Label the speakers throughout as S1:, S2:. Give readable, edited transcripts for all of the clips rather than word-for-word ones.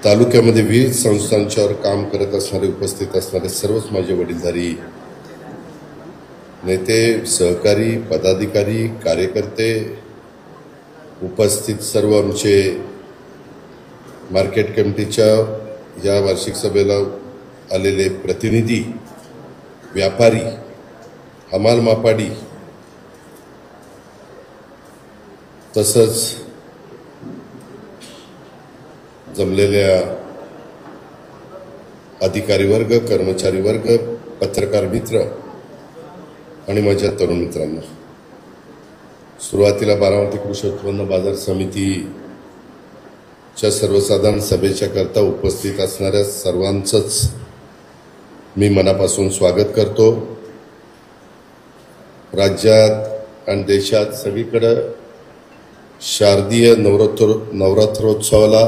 S1: तालुक्यामध्ये विविध संस्थांच्यावर काम करत असणारे उपस्थित असणारे सर्वच माझे वडीलधारी नेते, सहकारी, पदाधिकारी, कार्यकर्ते, उपस्थित सर्व आमचे मार्केट कमिटीच्या या वार्षिक सभेला आलेले प्रतिनिधी, व्यापारी, हमाल मापाडी, तसंच जमलेल्या अधिकारी वर्ग, कर्मचारी वर्ग, पत्रकार मित्र आणि माझ्या तरुण मित्रांना, सुरुवातीला बारामती कृषी उत्पन्न बाजार समितीच्या सर्वसाधारण सभेच्या करता उपस्थित असणाऱ्या सर्वांचंच मी मनापासून स्वागत करतो। राज्यात आणि देशात सगळीकडे शारदीय नवरात्रोत्सवाला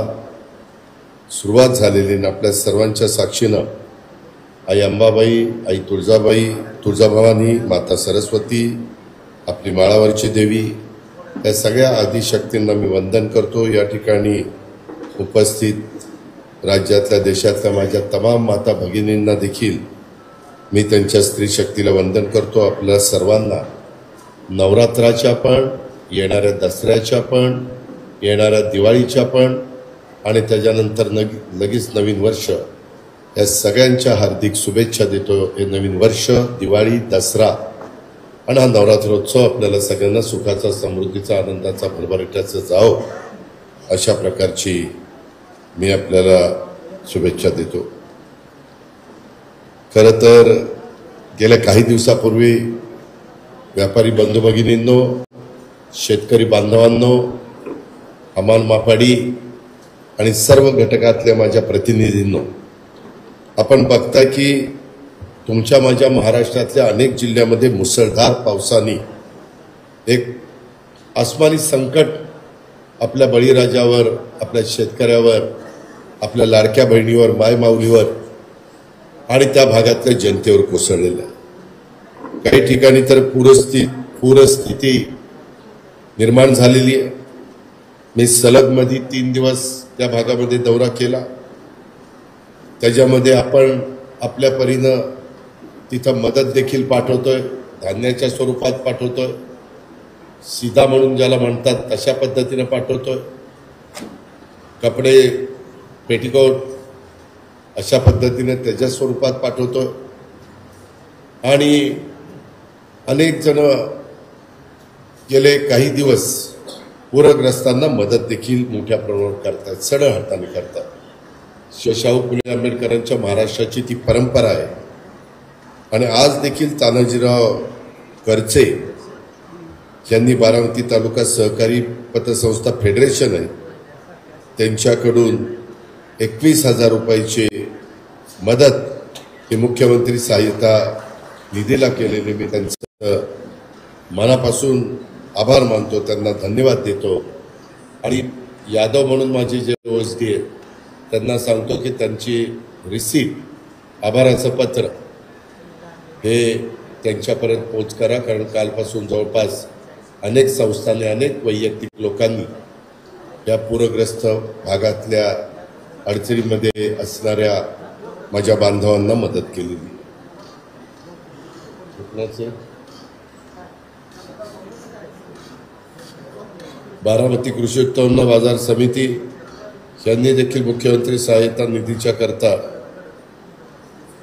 S1: सुरुवात झालेली आणि आपल्या सर्वांच्या साक्षीनं आई अंबाबाई, आई तुळजाबाई, तुळजाभवानी, माता सरस्वती, आपली माळावरची देवी, या सगळ्या आदिशक्तींना मी वंदन करतो। या ठिकाणी उपस्थित राज्यातल्या देशातल्या माझ्या तमाम माता भगिनींना देखील मी त्यांच्या स्त्री शक्तीला वंदन करतो। आपल्या सर्वांना नवरात्राच्या पण, येणाऱ्या दसऱ्याच्या पण, येणाऱ्या दिवाळीच्या पण आणि त्याच्यानंतर लगेच नवीन वर्ष, या सगळ्यांच्या हार्दिक शुभेच्छा देतो। हे नवीन वर्ष, दिवाळी, दसरा आणि हा नवरात्रोत्सव आपल्याला सगळ्यांना सुखाचा, समृद्धीचा, आनंदाचा, भरभराटीचा जाओ, अशा प्रकारची मी आपल्याला शुभेच्छा देतो। खरं तर गेल्या काही दिवसापूर्वी व्यापारी बंधू भगिनींनो, शेतकरी बांधवांनो, हमाल मापाडी आणि सर्व घटकातल्या माझ्या प्रतिनिधींनो, आपण बघता की तुमच्या माझ्या महाराष्ट्रातल्या अनेक जिल्ह्यामध्ये मुसळधार पावसाने एक आसमानी संकट आपल्या बळीराजावर, आपल्या शेतकऱ्यावर, आपल्या लाडक्या बहिणीवर, मायमाऊलीवर आणि त्या भागातल्या जनतेवर कोसळलेलं आहे। काही ठिकाणी तर पूरस्थिती निर्माण झालेली आहे। मी सलगमध्ये 3 दिवस त्या भागामध्ये दौरा केला। त्याच्यामध्ये आपण आपल्या परीनं तिथं मदत देखील पाठवतोय, धान्याच्या स्वरूपात पाठवतोय, सीधा म्हणून ज्याला म्हणतात तशा पद्धतीनं पाठवतोय, कपडे, पेटीकोट अशा पद्धतीने त्याच्या स्वरूपात पाठवतोय आणि अनेक जण गेले काही दिवस पूरग्रस्तांना मदत देखील मोठ्या प्रमाणावर करतात, सढळ हाताने करतात। शाहू फुले आंबेडकरांच्या महाराष्ट्राची ती परंपरा आहे आणि आज देखील तानाजीराव करचे यांनी बारामती तालुका सहकारी पतसंस्था फेडरेशन आहे त्यांच्याकडून 21,000 रुपयाची मदत ही मुख्यमंत्री सहाय्यता निधीला केलेली मी त्यांचं मनापासून आभार मानतो, त्यांना धन्यवाद देतो। आणि यादव म्हणून माझे जे ओळखी आहेत त्यांना सांगतो की त्यांची रिसीट, आभाराचं पत्र हे त्यांच्यापर्यंत पोच करा, कारण कालपासून जवळपास अनेक संस्थांनी, अनेक वैयक्तिक लोकांनी या पूरग्रस्त भागातल्या अडचणीमध्ये असणाऱ्या माझ्या बांधवांना मदत केलेली। बारामती कृषी उत्पन्न बाजार समिती यांनी देखील मुख्यमंत्री सहाय्यता निधीच्या करता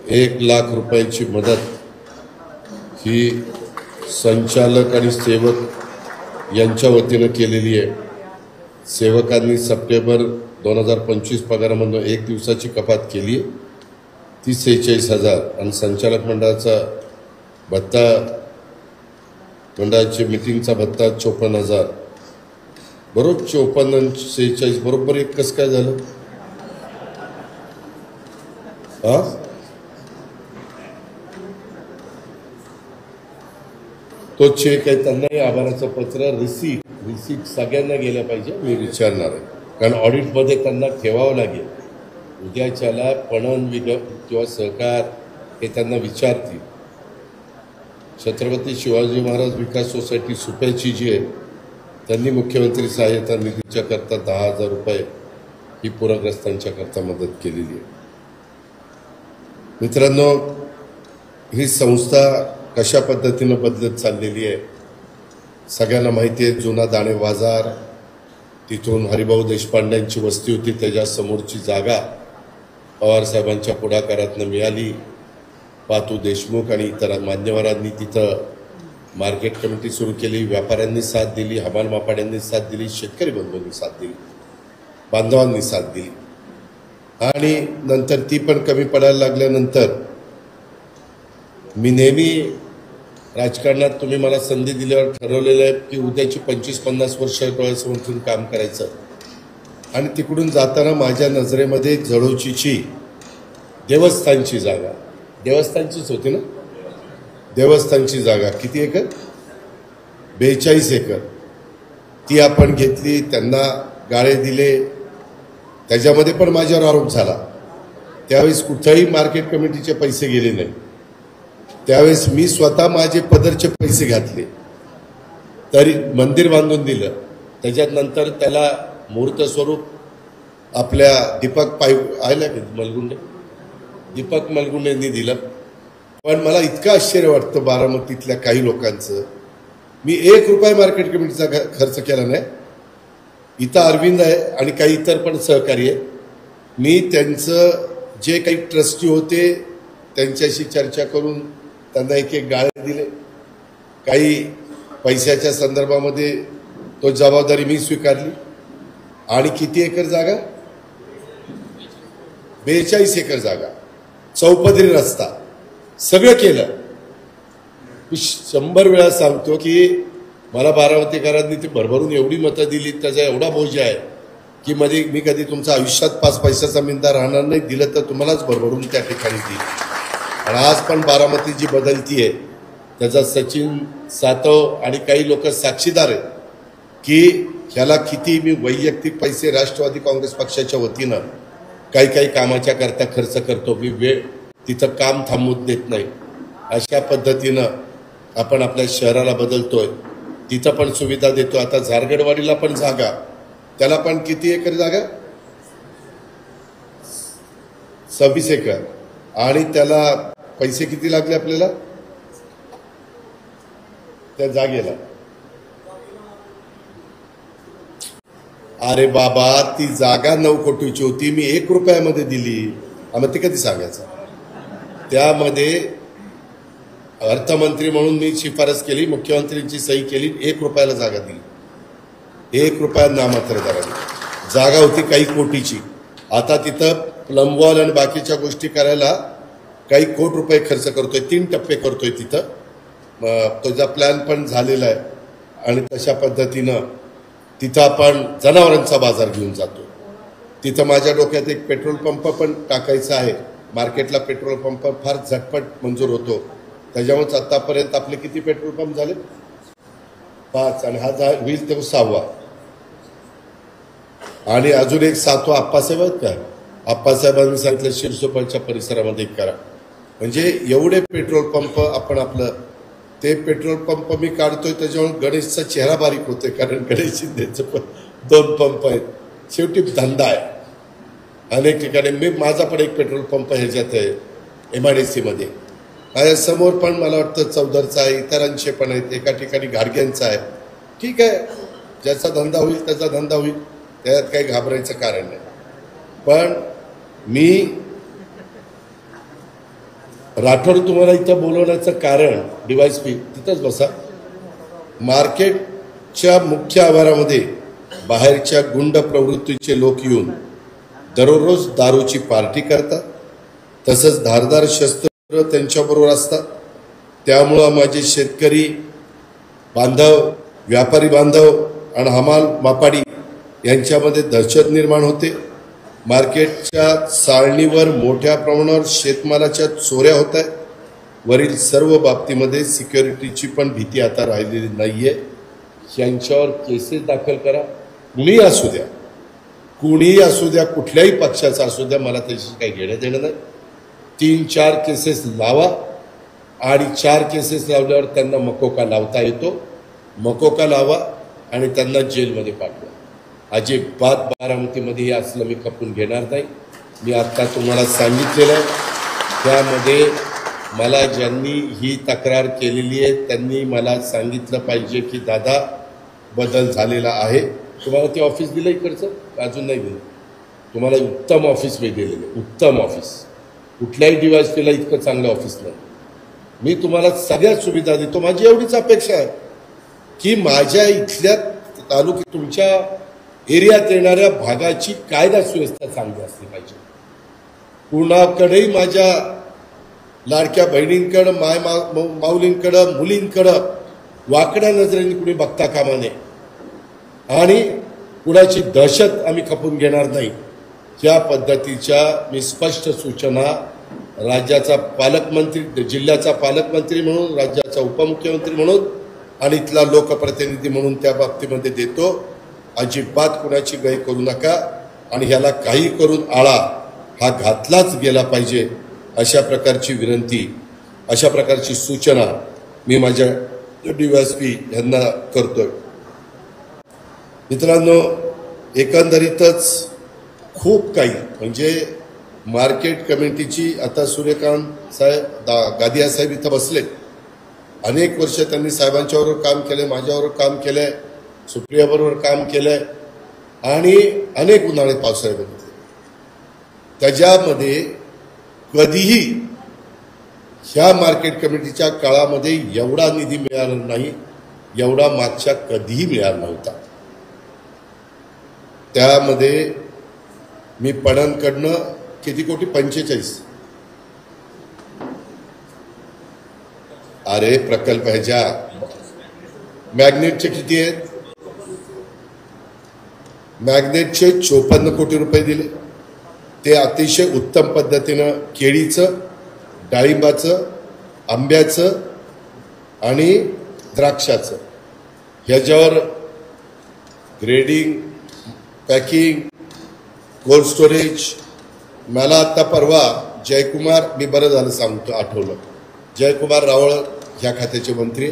S1: 1,00,000 रुपयाची मदत ही संचालक आणि सेवक यांच्या वतीनं केलेली आहे। सेवकांनी सप्टेंबर 2025 पगारामधून 1 दिवसाची कपात केली आहे, ती 46,000 आणि संचालक मंडळाचा भत्ता, मंडळाची मीटिंगचा भत्ता 54,000, बरोबर 54 आणि 46 बरोबर एक कसं काय झालं? तो चेक आहे, त्यांनाही आभाराचं पत्र, रिसीट सगळ्यांना गेल्या पाहिजे, मी विचारणार आहे, कारण ऑडिटमध्ये त्यांना ठेवावं लागेल। उद्याच्याला पणन किंवा सहकार हे त्यांना विचारतील। छत्रपती शिवाजी महाराज विकास सोसायटी सुप्याची जी आहे त्यांनी मुख्यमंत्री सहाय्यता निधीच्या करता 10,000 रुपये ही पूरग्रस्तांच्या करता मदत केलेली आहे. मित्रांनो, ही संस्था कशा पद्धतीनं बदलत चाललेली आहे सगळ्यांना माहिती आहे. जुना दाणे बाजार, तिथून हरिभाऊ देशपांड्यांची वस्ती होती, त्याच्या समोरची जागा पवारसाहेबांच्या पुढाकारातनं मिळाली. पातू देशमुख आणि इतर मान्यवरांनी तिथं मार्केट कमिटी सुरू केली. व्यापाऱ्यांनी साथ दिली, हमाल मापाड्यांनी साथ दिली, शेतकरी बंधूंनी साथ दिली, बांधवांनी साथ दिली. आणि नंतर ती पण कमी पडायला लागल्यानंतर मी नेहमी राजकारणात, तुम्ही मला संधी दिल्यावर ठरवलेलं आहे की उद्याची 25-50 वर्ष डोळ्यासमोरून काम करायचं. आणि तिकडून जाताना माझ्या नजरेमध्ये जळोचीची देवस्थानची जागा, देवस्थानचीच होती ना, देवस्थानची जागा किती एकर? 42 एकर. ती आपण घेतली, त्यांना गाळे दिले. त्याच्यामध्ये पण माझ्यावर आरोप झाला. त्यावेळेस कुठेही मार्केट कमिटीचे पैसे गेले नाही. त्यावेळेस मी स्वतः माझे पदरचे पैसे घातले, तरी मंदिर बांधून दिलं. त्याच्यात नंतर त्याला मूर्त स्वरूप आपल्या दीपक आयला मलगुंडे, दीपक मलगुंडेंनी दिलं. पण मला इतकं आश्चर्य वाटतं बारामतीतल्या काही लोकांचं, मी 1 रुपया मार्केट कमिटीचा खर्च केला नाही. इथं अरविंद आहे आणि काही इतर पण सहकारी आहे. मी त्यांचं जे काही ट्रस्टी होते त्यांच्याशी चर्चा करून त्यांना एक गाळे दिले. काही पैशाच्या संदर्भामध्ये तो जबाबदारी मी स्वीकारली. आणि किती एकर जागा? 42 एकर जागा, चौपदरी रस्ता, सगळं केलं. मी 100 वेळा सांगतो की मला बारामतीकरांनी ती भरभरून एवढी मतं दिली, त्याचा एवढा बोज आहे की मी कधी तुमच्या आयुष्यात 5 पैशाचा मिंदा राहणार नाही. दिलं तर तुम्हालाच भरभरून त्या ठिकाणी देईल. आणि आज पण बारामती जी बदलती आहे त्याचा सचिन सातव आणि काही लोक साक्षीदार आहेत की ह्याला किती मी वैयक्तिक पैसे राष्ट्रवादी काँग्रेस पक्षाच्या वतीनं काही कामाच्या करता खर्च करतो. मी वेळ तिथं काम थांबवून देत नाही. अशा पद्धतीनं आपण आपल्या शहराला बदलतोय, तिथं पण सुविधा देतो. आता झारगडवाडीला पण जागा, त्याला पण किती एकर जागा? 26 एकर. आणि त्याला पैसे किती लागले आपल्याला त्या जागेला? अरे बाबा, ती जागा 9 कोटीची होती, मी 1 रुपयामध्ये दिली. आम्हाला ते कधी सांगायचं? त्यामध्ये अर्थमंत्री म्हणून मी शिफारस केली, मुख्यमंत्र्यांची सही केली, 1 रुपयाला जागा दिली. 1 रुपया नामात्र दराने जागा होती काही कोटीची. आता तिथं प्लंबवॉल आणि बाकीच्या गोष्टी करायला काही कोटी रुपये खर्च करतोय. 3 टप्पे करतोय तिथं. त्याचा प्लॅन पण झालेला आहे. आणि तशा पद्धतीनं तिथं आपण जनावरांचा बाजार घेऊन जातो. तिथं माझ्या डोक्यात एक पेट्रोल पंप पण टाकायचा आहे. मार्केटला पेट्रोल पंप फार झटपट मंजूर होतो. त्याच्यामुळेच आतापर्यंत आपले किती पेट्रोल पंप झाले? 5. आणि हा होईल तो 6वा. आणि अजून एक 7वा आप्पासाहेब आहेत का? आप्पासाहेबांनी सांगितलं शिरसोपाच्या परिसरामध्ये करा. म्हणजे एवढे पेट्रोल पंप आपण आपलं ते पेट्रोल पंप मी काढतोय. त्याच्यामुळे गणेशचा चेहरा बारीक होतोय, कारण गणेश शिंदेचं पण 2 पंप आहेत. शेवटी धंदा आहे. अनेक ठिकाणी माझा पण एक पेट्रोल पंप ह्याच्यात आहे MIDC मध्ये. माझ्या समोर पण मला वाटतं चौधरचा आहे, इतरांचे पण आहेत. एका ठिकाणी घाडग्यांचा आहे. ठीक आहे, ज्याचा धंदा होईल त्याचा धंदा होईल, त्यात काही घाबरायचं कारण नाही. पण मी राठोड तुम्हाला इथं बोलवण्याचं कारण, DYSP तिथंच बसा, मार्केटच्या मुख्य आवारामध्ये बाहेरच्या गुंड प्रवृत्तीचे लोक येऊन दररोज दारूची पार्टी करतात. तसंच धारदार शस्त्र त्यांच्याबरोबर असतात. त्यामुळं माझे शेतकरी बांधव, व्यापारी बांधव आणि हमाल मापाडी यांच्यामध्ये दहशत निर्माण होते. मार्केटच्या चाळणीवर मोठ्या प्रमाणावर शेतमालाच्या चोऱ्या होत आहेत. वरील सर्व बाबतीमध्ये सिक्युरिटीची पण भीती आता राहिलेली नाहीये. यांच्यावर केसेस दाखल करा. कुणीही असू द्या, कुणीही असू द्या, कुठल्याही पक्षाचा असू द्या, मला त्याची काही घेणं देणं नाही. 3-4 केसेस लावा आणि 4 केसेस लावल्यावर त्यांना मकोका लावता येतो. मकोका लावा आणि त्यांना जेलमध्ये पाठवा. अजिबात बारामतीमध्ये असलं मी खपून घेणार नाही. मी आत्ता तुम्हाला सांगितलेलं आहे. त्यामध्ये मला ज्यांनी ही तक्रार केलेली आहे त्यांनी मला सांगितलं पाहिजे की दादा बदल झालेला आहे. तुम्हाला ते ऑफिस दिलं इकडचं, अजून नाही दिलं. तुम्हाला उत्तम ऑफिस मी दिलेलं आहे, उत्तम ऑफिस. कुठल्याही DYSPला इतकं चांगलं ऑफिस नाही. मी तुम्हाला सगळ्या सुविधा देतो. माझी एवढीच अपेक्षा आहे की माझ्या इथल्या तालुक्यात तुमच्या एरियात येणाऱ्या भागाची कायदा सुव्यवस्था चांगली असली पाहिजे. कुणाकडेही माझ्या लाडक्या बहिणींकडं, माऊलींकडं, मुलींकडं वाकड्या नजरेने कुणी बघता कामा नये आणि कुणाची दहशत आम्ही खपून घेणार नाही. या पद्धतीच्या मी स्पष्ट सूचना राज्याचा पालकमंत्री, जिल्ह्याचा पालकमंत्री म्हणून, राज्याचा उपमुख्यमंत्री म्हणून आणि इथला लोकप्रतिनिधी म्हणून त्या बाबतीमध्ये देतो. अजिबात कुणाची गय करू नका आणि ह्याला काही करून आळा हा घातलाच गेला पाहिजे, अशा प्रकारची विनंती, अशा प्रकारची सूचना मी माझ्या DYSP यांना करतोय. मित्रांनो, एकंदरीतच खूप काही म्हणजे मार्केट कमिटीची आता सूर्यकांत साहेब गादिया साहेब इथं बसलेत. अनेक वर्ष त्यांनी साहेबांच्याबरोबर काम केलं, माझ्याबरोबर काम केलंय, सुप्रियाबरोबर काम केलंय आणि अनेक उन्हाळे पावसाळ्यामध्ये. त्याच्यामध्ये कधीही ह्या मार्केट कमिटीच्या काळामध्ये एवढा निधी मिळाला नाही, एवढा मागच्या कधीही मिळाला नव्हता. त्यामध्ये मी पणनकडनं किती कोटी, 45. अरे प्रकल्प ह्याच्या मॅग्नेटचे किती आहेत? मॅग्नेटचे 54 कोटी रुपये दिले. ते अतिशय उत्तम पद्धतीनं केळीचं, डाळिंबाचं, आंब्याचं आणि द्राक्षाचं ह्याच्यावर ग्रेडिंग, पॅकिंग, कोल्ड स्टोरेज. मला आत्ता परवा जयकुमार, मी बरं झालं सांगतो आठवलं, जयकुमार रावळ ह्या खात्याचे मंत्री,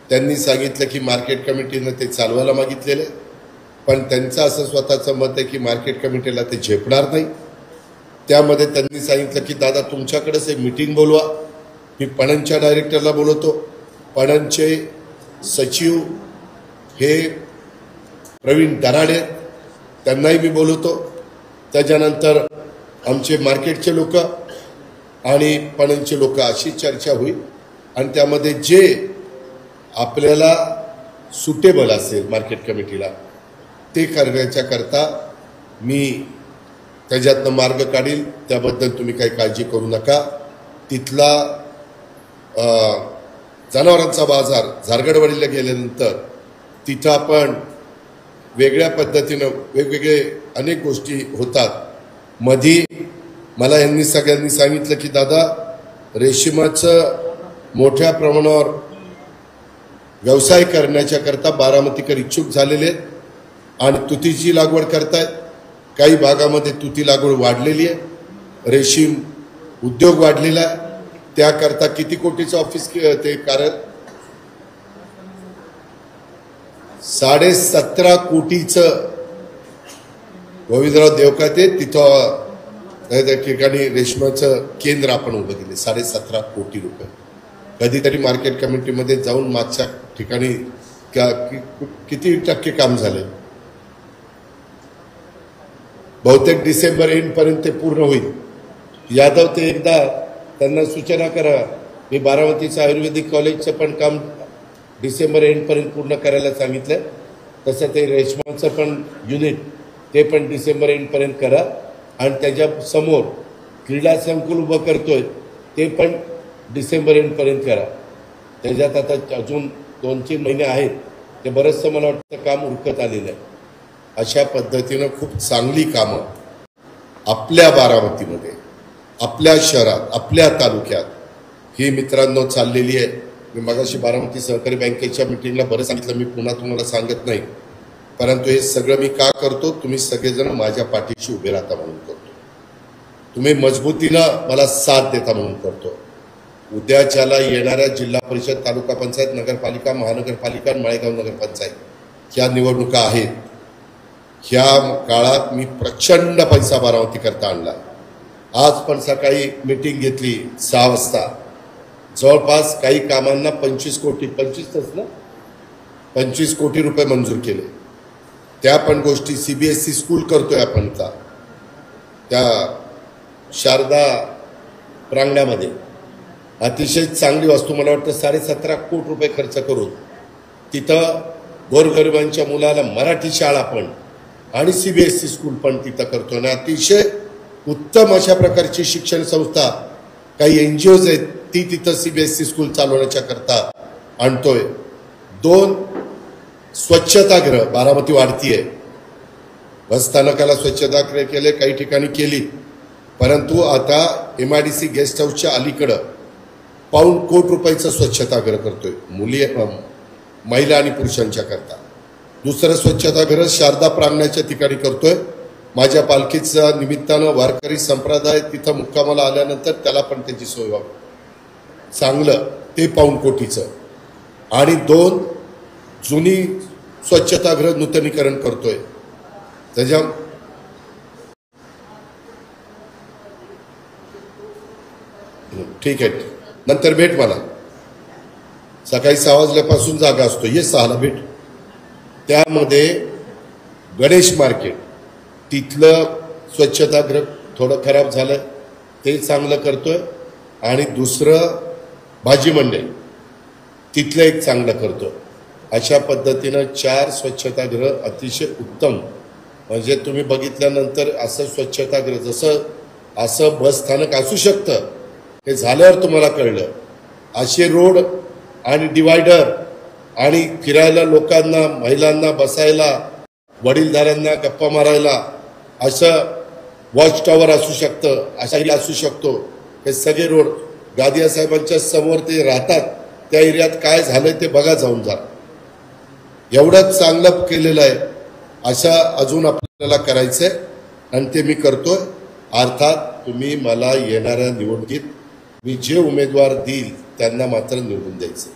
S1: त्यांनी सांगितलं की मार्केट कमिटीनं ते चालवायला मागितलेलं आहे, पण त्यांचं असं स्वतःचं मत आहे की मार्केट कमिटीला ते झेपणार नाही. त्यामध्ये त्यांनी सांगितलं की दादा तुमच्याकडेच एक मीटिंग बोलवा. मी पणनच्या डायरेक्टरला बोलवतो. पणनचे सचिव हे प्रवीण दराडे, त्यांनाही मी बोलवतो. त्याच्यानंतर आमचे मार्केटचे लोक आणि पणनचे लोक, अशी चर्चा होईल आणि त्यामध्ये जे आपल्याला सुटेबल असेल मार्केट कमिटीला ते करण्याच्या करता मी त्याच्यातनं मार्ग काढील. त्याबद्दल तुम्ही काही काळजी करू नका. तिथला जनावरांचा बाजार झारगडवाडीला गेल्यानंतर तिथं आपण वेगळ्या पद्धतीनं वेगवेगळे अनेक गोष्टी होतात. मधी मला यांनी सगळ्यांनी सांगितलं की दादा रेशीमाचं मोठ्या प्रमाणावर व्यवसाय करण्याच्या करता बारामतीकर इच्छुक झालेले आहेत आणि तुतीची लागवड करतायत. काही भागामध्ये तुती लागवड वाढलेली आहे, रेशीम उद्योग वाढलेला आहे. त्याकरता किती कोटीचं ऑफिस ते कारण 17.5 कोटीचं गोविंदराव देवकाते तिथं त्या ठिकाणी रेशमाचं केंद्र आपण उभं केले. 17.5 कोटी रुपये. कधीतरी मार्केट कमिटीमध्ये जाऊन मागच्या ठिकाणी किती टक्के काम झाले? बहुतेक डिसेंबर एंडपर्यंत ते पूर्ण होईल. यादव ते एकदा त्यांना सूचना करा. मी बारामतीचं आयुर्वेदिक कॉलेजचं पण काम डिसेंबर एंडपर्यंत पूर्ण करायला सांगितलं. तसं ते रेशमाचं पण युनिट ते पण डिसेंबर एंडपर्यंत करा आणि त्याच्या समोर क्रीडा संकुल उभं करतोय ते पण डिसेंबर एंडपर्यंत करा. त्याच्यात आता अजून 2-3 महिने आहेत. ते बरंचसं मला वाटतं काम उरकत आलेलं आहे. अशा पद्धतीनं खूप चांगली कामं आपल्या बारामतीमध्ये, आपल्या शहरात, आपल्या तालुक्यात ही मित्रांनो चाललेली आहे. मी मगाशी बारामती सहकारी बँकेच्या मिटिंगला बरं सांगितलं, मी पुन्हा तुम्हाला सांगत नाही. परंतु हे सगळं मी का करतो? तुम्ही सगळेजण माझ्या पाठीशी उभे राहता म्हणून करतो. तुम्ही मजबूतीनं मला साथ देता म्हणून करतो. उद्याच्याला येणाऱ्या जिल्हा परिषद, तालुका पंचायत, नगरपालिका, महानगरपालिका आणि माळेगाव नगरपंचायत ह्या निवडणुका आहेत. ह्या काळात मी प्रचंड पैसा बारामती करता आणला. आज पण सकाळी मीटिंग घेतली 6 वाजता. जवळपास काही कामांना 25 कोटी 25 कोटी रुपये मंजूर केले. त्या पण गोष्टी CBSE स्कूल करतोय आपण त्या शारदा प्रांगणामध्ये अतिशय चांगली वस्तू, मला वाटतं 17.5 कोटी रुपये खर्च करून तिथं गोरगरिबांच्या मुलाला मराठी शाळा पण आणि CBSE स्कूल पण तिथं करतो. आणि अतिशय उत्तम अशा प्रकारची शिक्षण संस्था काही NGOज आहेत ती तिथं CBSE स्कूल चालवण्याच्या करता आणतोय. 2 स्वच्छतागृह बारामती वाढतीये. बसस्थानकाला स्वच्छतागृह केले, काही ठिकाणी केली, परंतु आता MIDC गेस्ट हाऊसच्या अलीकडं ₹1 कोटी रुपयाचं स्वच्छतागृह करतोय महिला आणि पुरुषांच्या करता. दुसरं स्वच्छतागृह शारदा प्रांगणाच्या ठिकाणी करतोय. माझ्या पालखीच्या निमित्तानं वारकरी संप्रदाय तिथं मुक्कामाला आल्यानंतर त्याला पण त्याची सोय व्हावी, चांगलं ते ₹1 कोटीचं. आणि 2 जुनी स्वच्छतागृह नूतनीकरण करतोय. त्याच्या ठीक आहे, नंतर भेट मला. सकाळी 6 वाजल्यापासून जागा असतो, ये 6ला भेट. त्यामध्ये गणेश मार्केट तिथलं स्वच्छतागृह थोडं खराब झालं, ते चांगलं करतोय. आणि दुसरं भाजी मंडई तिथलं एक चांगलं करतो. अशा पद्धतीनं 4 स्वच्छतागृह अतिशय उत्तम. म्हणजे तुम्ही बघितल्यानंतर असं स्वच्छतागृह जसं असं बसस्थानक असू शकतं हे झाल्यावर तुम्हाला कळलं. असे रोड आणि डिवायडर आणि फिरायला लोकांना, महिलांना बसायला, वडीलधाऱ्यांना गप्पा मारायला असं वॉच टॉवर असू शकतं, अशाही असू शकतो. हे सगळे रोड गादिया साहेबांच्या समोर ते राहतात त्या एरियात काय झालंय ते बघा, जाऊन जा. एवढं चांगलं केलेलं आहे. अशा अजून आपल्याला करायचंय आणि ते मी करतोय. अर्थात तुम्ही मला येणाऱ्या निवडणुकीत मी जे उमेदवार देईल त्यांना मात्र निवडून द्यायचं.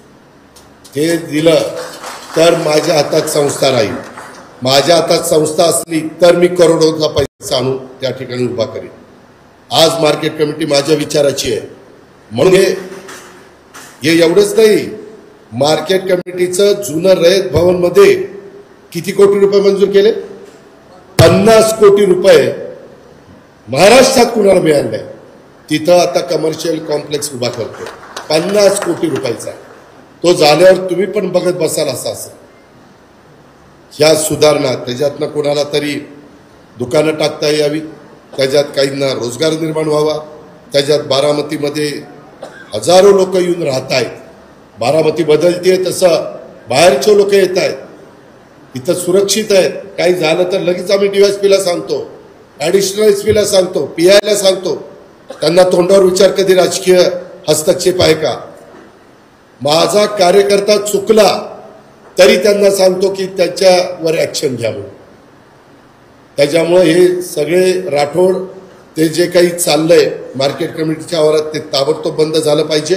S1: ते दिलं तर माझ्या हातात संस्था राहील. माझ्या हातात संस्था असली तर मी करोडोचा पैसा आणून त्या ठिकाणी उभा करेन. आज मार्केट कमिटी माझ्या विचाराची आहे. म्हणून हे एवढंच नाही, मार्केट कमिटीचं जुनं रयत भवनमध्ये किती कोटी रुपये मंजूर केले? 50 कोटी रुपये महाराष्ट्रात कुणाला मिळाले नाही. तिथं आता कमर्शियल कॉम्प्लेक्स उभा करतो 50 कोटी रुपयाचा. तो झाल्यावर तुम्ही पण बघत बसाल असं. ह्या सुधारणा त्याच्यातनं कोणाला तरी दुकानं टाकता यावी, त्याच्यात काहींना रोजगार निर्माण व्हावा. त्याच्यात बारामतीमध्ये हजारो लोक येऊन राहत आहेत. बारामती बदलते तसं बाहेरचे लोक येत आहेत. इथं सुरक्षित आहेत. काही झालं तर लगेच आम्ही DSPला सांगतो, ॲडिशनल SPला सांगतो, PIला सांगतो. त्यांना तोंडावर विचार कधी राजकीय हस्तक्षेप आहे का? माझा कार्यकर्ता चुकला तरी त्यांना सांगतो की त्याच्यावर ॲक्शन घ्यावं. त्याच्यामुळे हे सगळे राठोड ते जे काही चाललंय मार्केट कमिटीच्या आवारात ते ताबडतोब बंद झालं पाहिजे.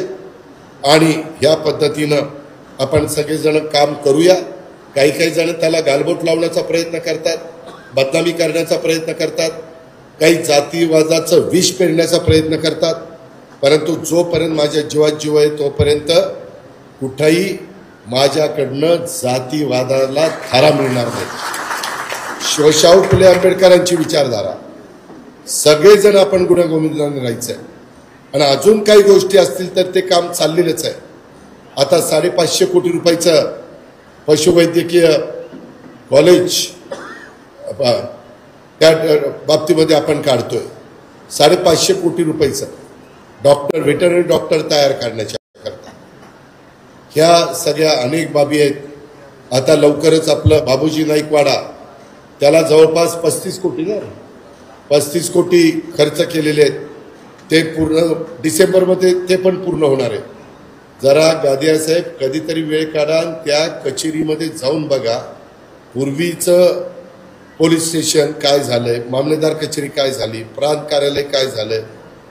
S1: आणि ह्या पद्धतीनं आपण सगळेजण काम करूया. काही जण त्याला गालबोट लावण्याचा प्रयत्न करतात, बदनामी करण्याचा प्रयत्न करतात, काही जातीवादाचं विष पेरण्याचा प्रयत्न करतात. परंतु जोपर्यंत माझ्या जीवात जीव आहे तोपर्यंत कुठंही माझ्याकडनं जातीवादाला थारा मिळणार नाही. शिवशाहू फुले आंबेडकरांची विचारधारा, सगळेजण आपण गुण्यागोविंदाने राहायचंय. आणि अजून काही गोष्टी असतील तर ते काम चाललेलंच आहे. आता 550 कोटी रुपयाचं पशुवैद्यकीय कॉलेज त्या बाबतीमध्ये आपण काढतोय. 550 कोटी रुपयाचं व्हेटरनरी डॉक्टर तयार करण्याच्या करता. ह्या सगळ्या अनेक बाबी आहेत. आता लवकरच आपलं बाबूजी नाईकवाडा त्याला जवळपास 35 कोटी खर्च केलेले आहेत. ते पूर्ण डिसेंबरमध्ये ते पण पूर्ण होणार आहे. जरा गादिया साहेब कधीतरी वेळ काढा, त्या कचेरीमध्ये जाऊन बघा. पूर्वीचं पोलीस स्टेशन काय झालंय, मामलेदार कचेरी काय झाली, प्रांत कार्यालय काय झालंय,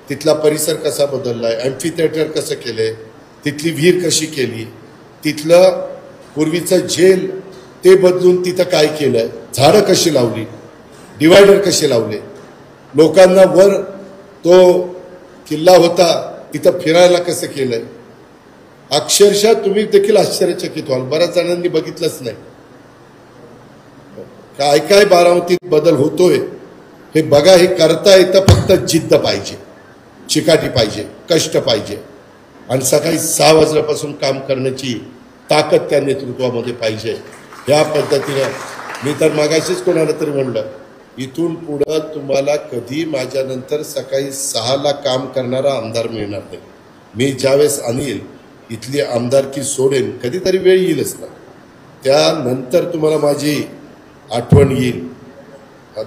S1: तिथला परिसर कसा बदललाय, ॲम्फी थिएटर कसं केलंय, तिथली विहीर कशी केली, तिथलं पूर्वीचं जेल ते बदलून तिथं काय केलंय, झाडं कशी लावली, डिवायडर कसे लावले, लोकांना वर तो किल्ला होता तिथं फिरायला कसं केलंय. अक्षरशः तुम्ही देखील आश्चर्यचकित व्हाल, बऱ्याच जणांनी बघितलंच नाही. काय काय बारामतीत बदल होतोय हे बघा. हे करता येतं, फक्त जिद्द पाहिजे, चिकाटी पाहिजे, कष्ट पाहिजे आणि सकाळी 6 वाजल्यापासून काम करण्याची ताकद त्या नेतृत्वामध्ये पाहिजे. या पद्धतीनं मी तर मागाशीच कोणाला तरी म्हणलं, इथून पुढं तुम्हाला कधी माझ्यानंतर सकाळी 6ला काम करणारा आमदार मिळणार नाही. मी ज्यावेळेस आणील इथली आमदारकी सोडेन, कधीतरी वेळ येईलच ना, त्यानंतर तुम्हाला माझी आठवण येईल.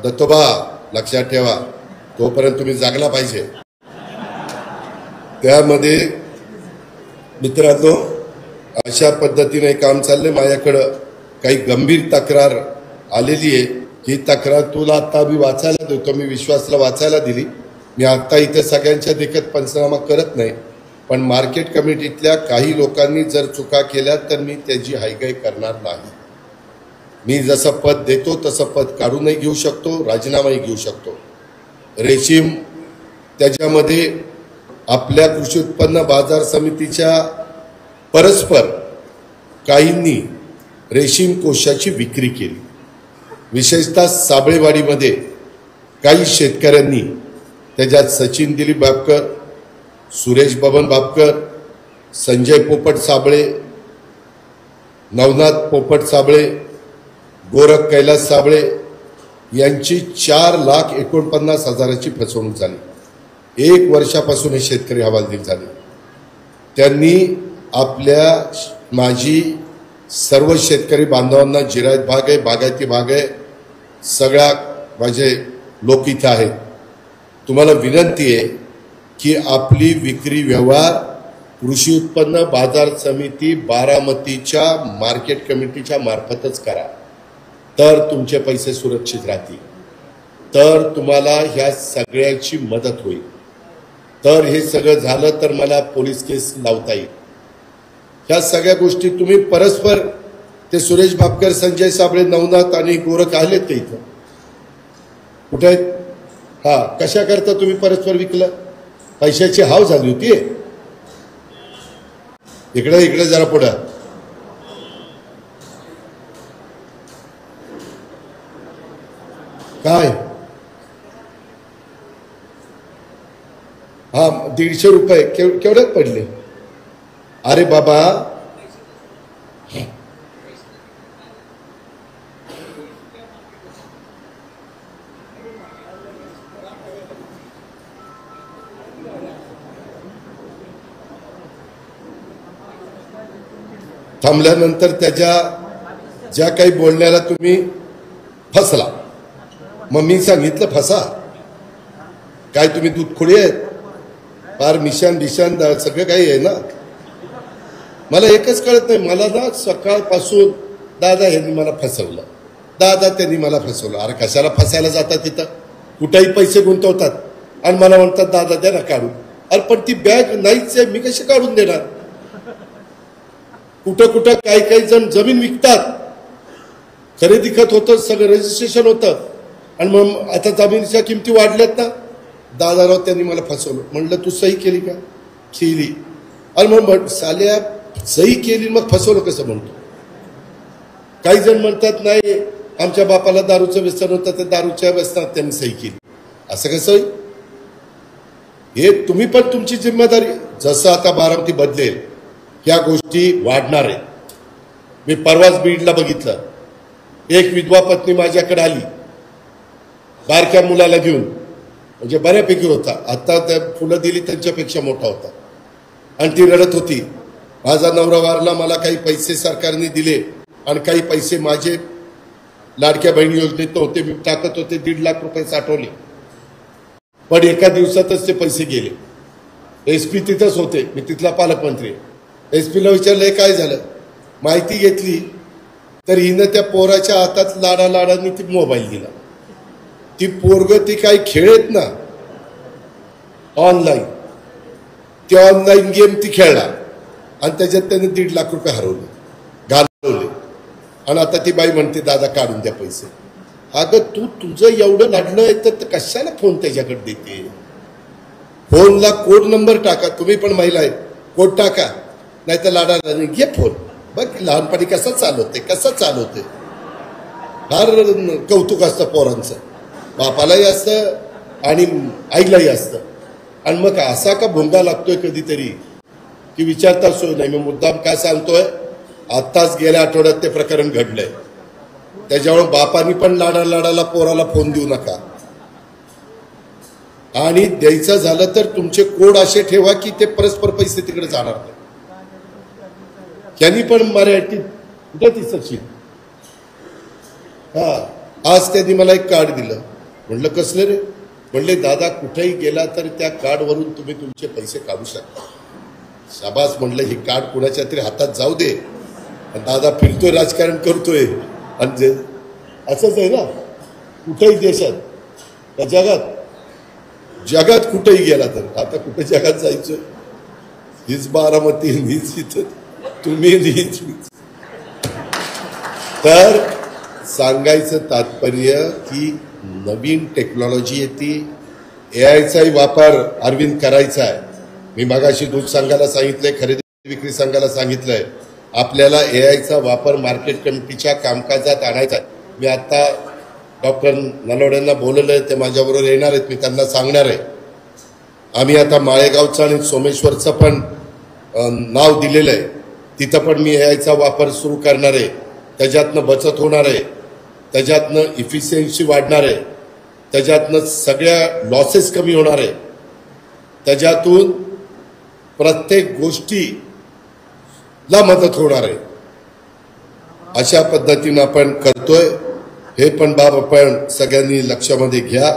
S1: दत्तोबा लक्षात ठेवा, तोपर्यंत तुम्ही जागला पाहिजे. त्यामध्ये मित्रांनो अशा पद्धतीने काम चाललंय. माझ्याकडं काही गंभीर तक्रार आलेली आहे. ही तक्रार तुला आता मी वाचायला देतो. मी विश्वासला वाचायला दिली. मी आत्ता इथे सगळ्यांच्या देखत पंचनामा करत नाही, पण मार्केट कमिटीतल्या काही लोकांनी जर चुका केल्या तर मी त्याची हायगाई करणार नाही. मी जसं पद देतो तसं पद काढूनही घेऊ शकतो, राजीनामाही घेऊ शकतो. रेशीम त्याच्यामध्ये आपल्या कृषी उत्पन्न बाजार समितीच्या परस्पर काहींनी रेशीम कोशाची विक्री केली. विशेषतः साबळेवाडीमध्ये काही शेतकऱ्यांनी, त्याच्यात सचिन दिलीप बापकर, सुरेश बबन बापकर, संजय पोपट साबळे, नवनाथ पोपट साबळे, गोरख कैलास साबळे यांची 4,49,000ची फसवणूक झाली. 1 वर्षापासून हे शेतकरी हवालदिल झाले. त्यांनी आपल्या माझी सर्व शेतकरी बांधवांना, जिरायत भाग आहे, बागायती भाग आहे, सगळ्या माझे लोक इथं आहेत, तुम्हाला विनंती आहे की आपली विक्री व्यवहार कृषी उत्पन्न बाजार समिती बारामतीच्या मार्केट कमिटीच्या मार्फतच करा, तर तुमचे पैसे सुरक्षित राहतील, तर तुम्हाला ह्या सगळ्याची मदत होईल. तर हे सगळं झालं तर मला पोलीस केस लावता येईल. ह्या सगळ्या गोष्टी तुम्ही परस्पर, ते सुरेश बापकर, संजय साबळे, नवनाथ आणि गोरख आलेत ते इथं कुठे आहेत? हा, कशा करता तुम्ही परस्पर विकलं? पैशाची हाव झाली होती. इकडे इकडे जरा पुढं. काय? हा, 150 रुपये केवढ्यात पडले? अरे बाबा, थांबल्यानंतर त्याच्या ज्या काही बोलण्याला तुम्ही फसला, मग मी सांगितलं फसा काय? तुम्ही दूधखोडी आहेत, फार मिशन सगळं काही आहे ना. मला एकच कळत नाही, मला ना सकाळपासून दादा यांनी मला फसवलं, दादा त्यांनी मला फसवलं. अरे कशाला फसायला जातात तिथं? कुठेही पैसे गुंतवतात आणि मला म्हणतात दादा द्या ना काढून. अरे पण ती बॅग नाहीच आहे, मी कशी काढून देणार? कुठं कुठं काही काही जण जमीन विकतात, खरेदी खत होतं, सगळं रजिस्ट्रेशन होतं, आणि मग आता जमिनीच्या किमती वाढल्यात ना, दादाराव त्यांनी मला फसवलं. म्हणलं तू सही केली का? केली. आणि मग साल्या सही केली मग फसवलं कसं म्हणतो? काही जण म्हणतात नाही आमच्या बापाला दारूचं व्यसन होतं, ते दारूच्या व्यसनात त्यांनी सही केली. असं कसं? हे तुम्ही पण तुमची जिम्मेदारी, जसं आता बारामती बदलेल ह्या गोष्टी वाढणार आहेत. मी परवाच बीडला बघितलं, एक विधवा पत्नी माझ्याकडे आली बारक्या मुलाला घेऊन, म्हणजे बऱ्यापैकी होता, आता त्या फुलं दिली त्यांच्यापेक्षा मोठा होता, आणि ती रडत होती, माझा नवरा वारला, मला काही पैसे सरकारने दिले आणि काही पैसे माझे लाडक्या बहिणी योजनेत नव्हते, मी टाकत होते, 1.5 लाख रुपये साठवले, पण एका दिवसातच ते पैसे गेले. SP तिथंच होते, मी तिथला पालकमंत्री. SP ला विचारलं काय झालं, माहिती घेतली तर हिनं त्या पोराच्या हातात लाडालाडांनी ती मोबाईल दिला. ती पोरग ती काही खेळत ना ऑनलाईन, ती ऑनलाईन गेम ती खेळला आणि त्याच्यात त्याने 1.5 लाख रुपये हरवले, घालवले. आणि आता ती बाई म्हणते दादा काढून द्या पैसे. अगं तू तुझं एवढं लाडलंय तर कशाला फोन त्याच्याकडे देते. फोनला कोड नंबर टाका. तुम्ही पण महिला आहे, कोड टाका, नाही तर लाडाला घे फोन. बघ लहानपणी कसं चालवते. फार कौतुक असतं पोरांचं, बापालाही असतं आणि आईलाही असतं. आणि मग असा का भोंगा लागतोय कधीतरी की विचारता सोय नाही. मी मुद्दाम काय सांगतोय, आत्ताच गेल्या आठवड्यात ते प्रकरण घडलंय. त्याच्यामुळे बापानी पण लाडाला पोराला फोन देऊ नका. आणि द्यायचं झालं तर तुमचे कोड असे ठेवा की ते परस्पर पैसे तिकडे जाणार नाही. त्यांनी पण मराठीत कुठं सचिन आज त्यांनी मला एक कार्ड दिलं. म्हटलं कसलं रे. म्हणले दादा कुठेही गेला तर त्या कार्डवरून तुम्ही तुमचे पैसे काढू शकता. शाबास म्हणलं, हे कार्ड कुणाच्या तरी हातात जाऊ दे. दादा फिरतोय, राजकारण करतोय, आणि असंच आहे ना कुठेही देशात जगात कुठेही गेला तर. आता कुठे जगात जायचं, हीच बारामती, हीच इथं तुम्ही, हीच. तर सांगायचं तात्पर्य की नवीन टेक्नॉलॉजी येते. AIचाही वापर अरविंद करायचा आहे. मी मगाशी दूध संघाला सांगितलंय, खरेदी विक्री संघाला सांगितलंय, आपल्याला AIचा वापर मार्केट कमिटीच्या कामकाजात आणायचा आहे. मी आता डॉक्टर नलवडेंना बोलवलंय, ते माझ्याबरोबर येणार आहेत. मी त्यांना सांगणार आहे. आम्ही आता माळेगावचं आणि सोमेश्वरचं पण नाव दिलेलं आहे. तिथं पण मी AIचा वापर सुरू करणार आहे. त्याच्यातनं बचत होणार आहे, त्याच्यातनं इफिशियन्सी वाढणार आहे, त्याच्यातनं सगळ्या लॉसेस कमी होणार आहे, त्याच्यातून प्रत्येक गोष्टीला मदत होणार आहे. अशा पद्धतीनं आपण करतोय. हे पण बाब आपण सगळ्यांनी लक्षामध्ये घ्या.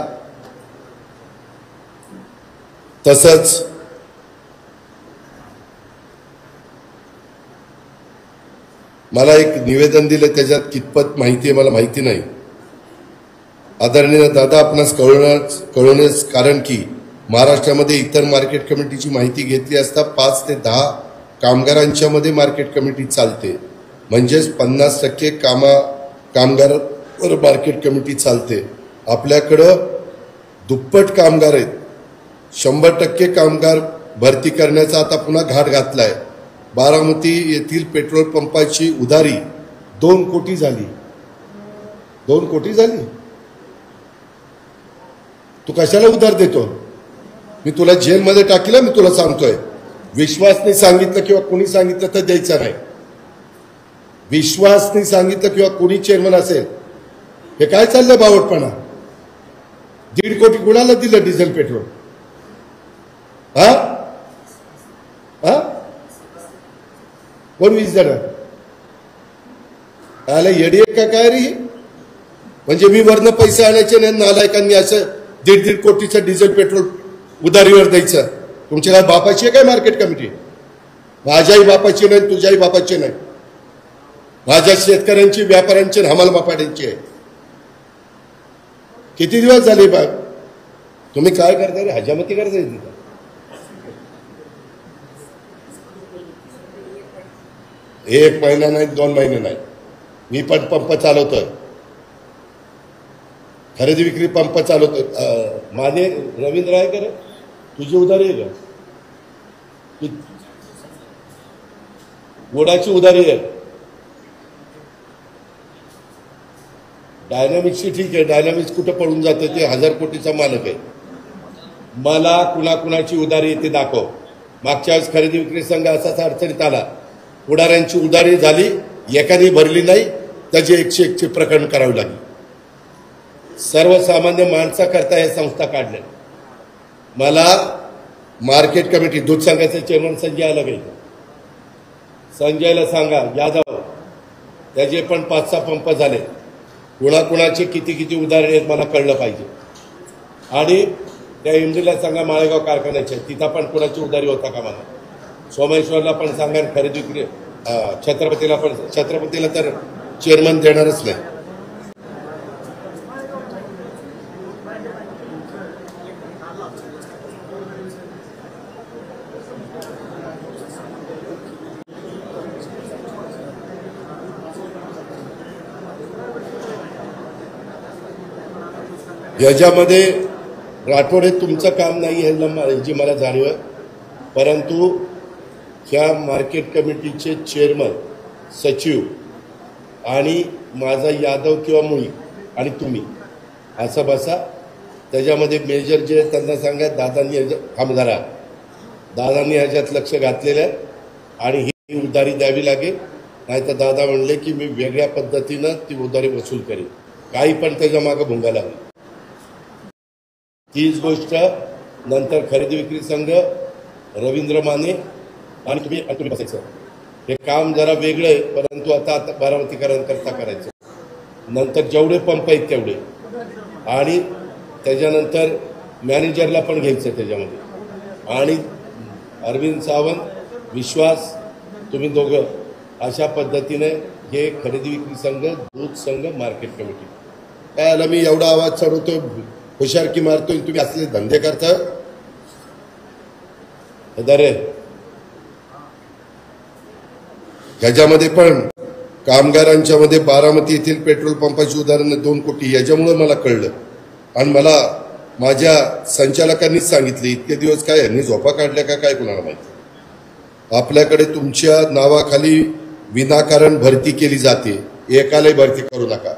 S1: तसंच मला एक निवेदन दिलं, त्याच्यात कितपत माहिती आहे मला माहिती नाही. आदरणीय दादा आपणास कळवण्यास कारण की महाराष्ट्रामध्ये इतर मार्केट कमिटीची माहिती घेतली असता 5 ते 10 कामगारांच्या मध्ये मार्केट कमिटी चालते. म्हणजेच 50% कामगारावर मार्केट कमिटी चालते. आपल्याकडं दुप्पट कामगार आहेत. 100% कामगार भरती करण्याचा आता पुन्हा घाट घातलाय. बारामती येथील पेट्रोल पंपाची उधारी 2 कोटी झाली. 2 कोटी झाली. तू कशाला उधार देतो. मी तुला जेलमध्ये टाकीला. मी तुला सांगतोय, विश्वासने सांगितलं किंवा कोणी सांगितलं तर द्यायचं नाही. विश्वासने सांगितलं किंवा कोणी चेअरमन असेल, हे काय चाललं बावटपणा. 1.5 कोटी कुणाला दिलं डिझेल पेट्रोल. हा कोण वीज देणार. आला येडी का काय रे. म्हणजे मी वरनं पैसे आणायचे नाही, नालायकांनी असं 1.5 कोटीचं डिझेल पेट्रोल उधारीवर द्यायचं. तुमच्या काय बापाची आहे काय मार्केट कमिटी. माझ्याही बापाची नाही, तुझ्याही बापाची नाही. माझ्या शेतकऱ्यांची, व्यापाऱ्यांची, हमाल बापाड्यांची आहे. किती दिवस झाले बघ. तुम्ही काय करता रे, हजामती करताय तिथं. एक महिना नाही, 2 महिने नाही. मी पण पंप चालवतोय, खरेदी विक्री पंप चालवतोय. माने रवींद्र आहे का रे, तुझी उधारी आहे का. गोडाची उधारी आहे. डायनामिक्सची ठीक आहे, डायनामिक्स कुठं पडून जाते, ते 1000 कोटीचा मालक आहे. मला कुणाकुणाची उधारी ते दाखव. मागच्या वेळेस खरेदी विक्री संघ असाच अडचणीत आला. पुढाऱ्यांची उधारी झाली, एकाने भरली नाही, त्याचे 101 प्रकरण करावे लागले. सर्वसामान्य माणसाकरता हे संस्था काढल्या. मला मार्केट कमिटी दूध संघाचे चेअरमन संजय आला गेले. संजयला सांगा, यादव त्याचे पण 5-6 पंप झाले. कुणाकुणाचे किती उदाहरण आहेत मला कळलं पाहिजे. आणि त्या इंद्रीला सांगा माळेगाव कारखान्याचे, तिथं पण कुणाची उधारी होता का मला. सोमेश्वरला पण सांगा, खरेदी विक्री छत्रपतीला तर चेअरमन देणारच नाही. याच्यामध्ये राठोडे तुमचं काम नाही याची मला जाणीव आहे, परंतु ह्या मार्केट कमिटीचे चेअरमन, सचिव आणि माझा यादव किंवा मुळी आणि तुम्ही असं बसा. त्याच्यामध्ये मेजर जे त्यांना सांगा दादांनी आमदारा दादांनी ह्याच्यात लक्ष घातलेलं आहे आणि ही उधारी द्यावी लागेल. नाही तर दादा म्हणले की मी वेगळ्या पद्धतीनं ती उधारी वसूल करेन, काही पण त्याच्या मागं भुंगा लागेल. तीच गोष्ट नंतर खरेदी विक्री संघ, रवींद्र माने आणि तुम्ही बसायचं. हे काम जरा वेगळं आहे, परंतु आता बारामतीकरण करता करायचं. नंतर जेवढे पंप आहेत तेवढे आणि त्याच्यानंतर मॅनेजरला पण घ्यायचं त्याच्यामध्ये. आणि अरविंद सावंत, विश्वास, तुम्ही दोघं अशा पद्धतीने हे खरेदी विक्री संघ, दूध संघ, मार्केट कमिटी. काय आला मी एवढा आवाज चढवतोय, हुशारकी मारतोय, तुम्ही असले धंदे करता. अरे ह्याच्यामध्ये पण कामगारांच्या मध्ये बारामती येथील पेट्रोल पंपाची उदाहरणं 2 कोटी याच्यामुळे मला कळलं आणि मला माझ्या संचालकांनीच सांगितले. इतके दिवस काय यांनी झोपा काढल्या का काय कुणाला माहिती. आपल्याकडे तुमच्या नावाखाली विनाकारण भरती केली जाते, एकालाही भरती करू नका.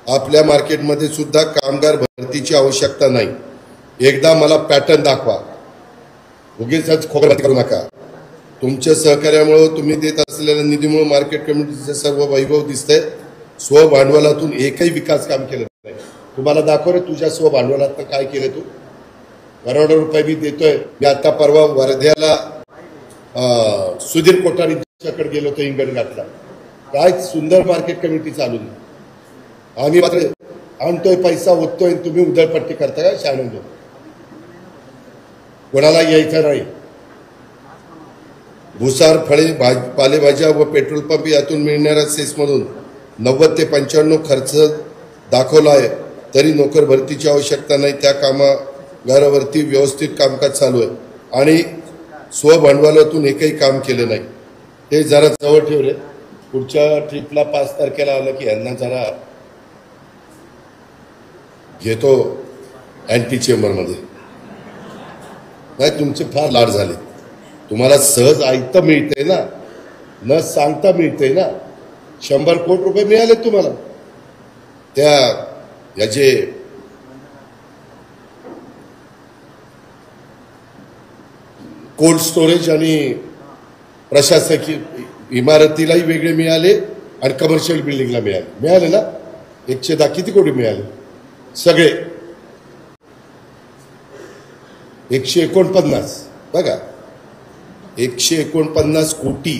S1: आपल्या मार्केटमध्ये सुद्धा कामगार भरतीची आवश्यकता नाही. एकदा मला पॅटर्न दाखवा, उगीच खोबरं करू नका. तुमच्या सहकार्यामुळे तुम्ही देत असलेल्या निधीमुळे मार्केट कमिटीचे सर्व वैभव दिसतंय. स्वभांडवलातून एकही विकास काम केलं नाही. तुम्हाला दाखव रे तुझ्या स्वभांडवलातून काय केलं तू. करोडो रुपये मी देतोय. मी आता परवा वर्ध्याला सुधीर कोठारीच्याकडे गेलो होतो, हिंगणघाटला. काय सुंदर मार्केट कमिटी चालू आहे. आम्ही मात्र आणतोय पैसा ओततोय, तुम्ही उधळपट्टी करता का शाळेत. कोणाला यायचं नाही. भुसार, फळे, पालेभाज्या व पेट्रोल पंप यातून मिळणाऱ्या सेसमधून 90 ते 95 खर्च दाखवला आहे. तरी नोकर भरतीची आवश्यकता नाही. त्या कामगारावरती व्यवस्थित कामकाज चालू आहे आणि स्वभांडवलातून एकही काम केलं नाही. ते जरा जवळ ठेवले. पुढच्या ट्रिपला 5 तारखेला आलं की यांना जरा घेतो अँटी चेंबरमध्ये. नाही तुमचे फार लाड झाले. तुम्हाला सहज ऐकतं मिळतंय ना, न सांगता मिळतंय ना. 100 कोटी रुपये मिळाले तुम्हाला. त्या याचे कोल्ड स्टोरेज आणि प्रशासकीय इमारतीलाही वेगळे मिळाले आणि कमर्शियल बिल्डिंगला मिळाले ना. 110 किती कोटी मिळाले सगळे. 149 बघा, 149 कोटी.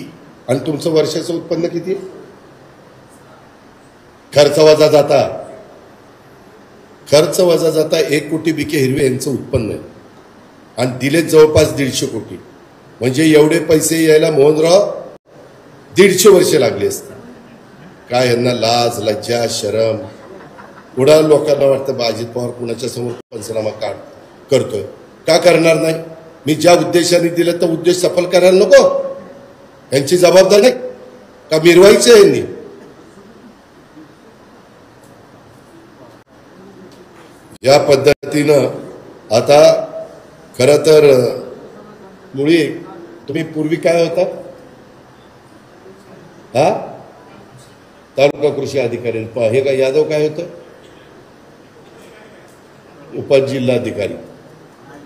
S1: आणि तुमचं वर्षाचं उत्पन्न किती. खर्च वजा जाता 1 कोटी बीके हिरवे यांचं उत्पन्न आहे आणि दिले जवळपास 150 कोटी. म्हणजे एवढे पैसे यायला मोहनराव 150 वर्षे लागली असते. काय यांना लाज लज्जा शरम. पुढे लोकांना वाटतं अजित पवार कुणाच्या समोर पंचनामा करतोय. का करणार नाही. मी ज्या उद्देशाने दिलं तर उद्देश सफल करायला नको. यांची जबाबदारी नाही का मिरवायचं यांनी. या पद्धतीनं आता खरं तर मुळी तुम्ही पूर्वी काय होता हा तालुका कृषी अधिकारी. हे का यादव काय होतं उपजिल्हाधिकारी.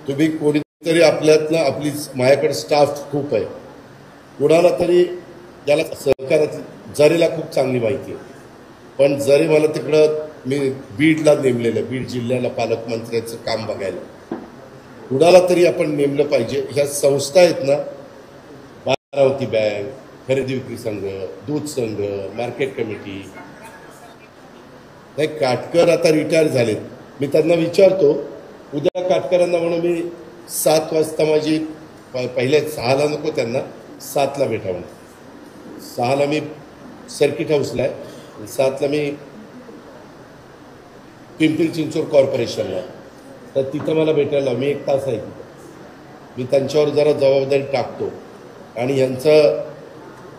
S1: तुम्ही कोणीतरी आपल्यातनं आपली माझ्याकडे स्टाफ खूप आहे. कुणाला तरी ज्याला सहकाराची जरीला खूप चांगली माहिती आहे. पण जरी मला तिकडं मी बीडला नेमलेलं, बीड जिल्ह्याला पालकमंत्र्याचं काम बघायला. कुणाला तरी आपण नेमलं पाहिजे. ह्या संस्था आहेत ना, बारामती बँक, खरेदी विक्री संघ, दूध संघ, मार्केट कमिटी. नाही काटकर आता रिटायर झालेत. मी त्यांना विचारतो उद्या काटकरांना म्हणून मी 7 वाजता माझी पहिले 6ला नको त्यांना 7ला भेटावं. 6ला मी सर्किट हाऊसला आहे, 7ला मी पिंपरी चिंचवड कॉर्पोरेशनला. तर तिथं मला भेटायला मी 1 तास आहे तिथं. मी त्यांच्यावर जरा जबाबदारी टाकतो आणि यांचं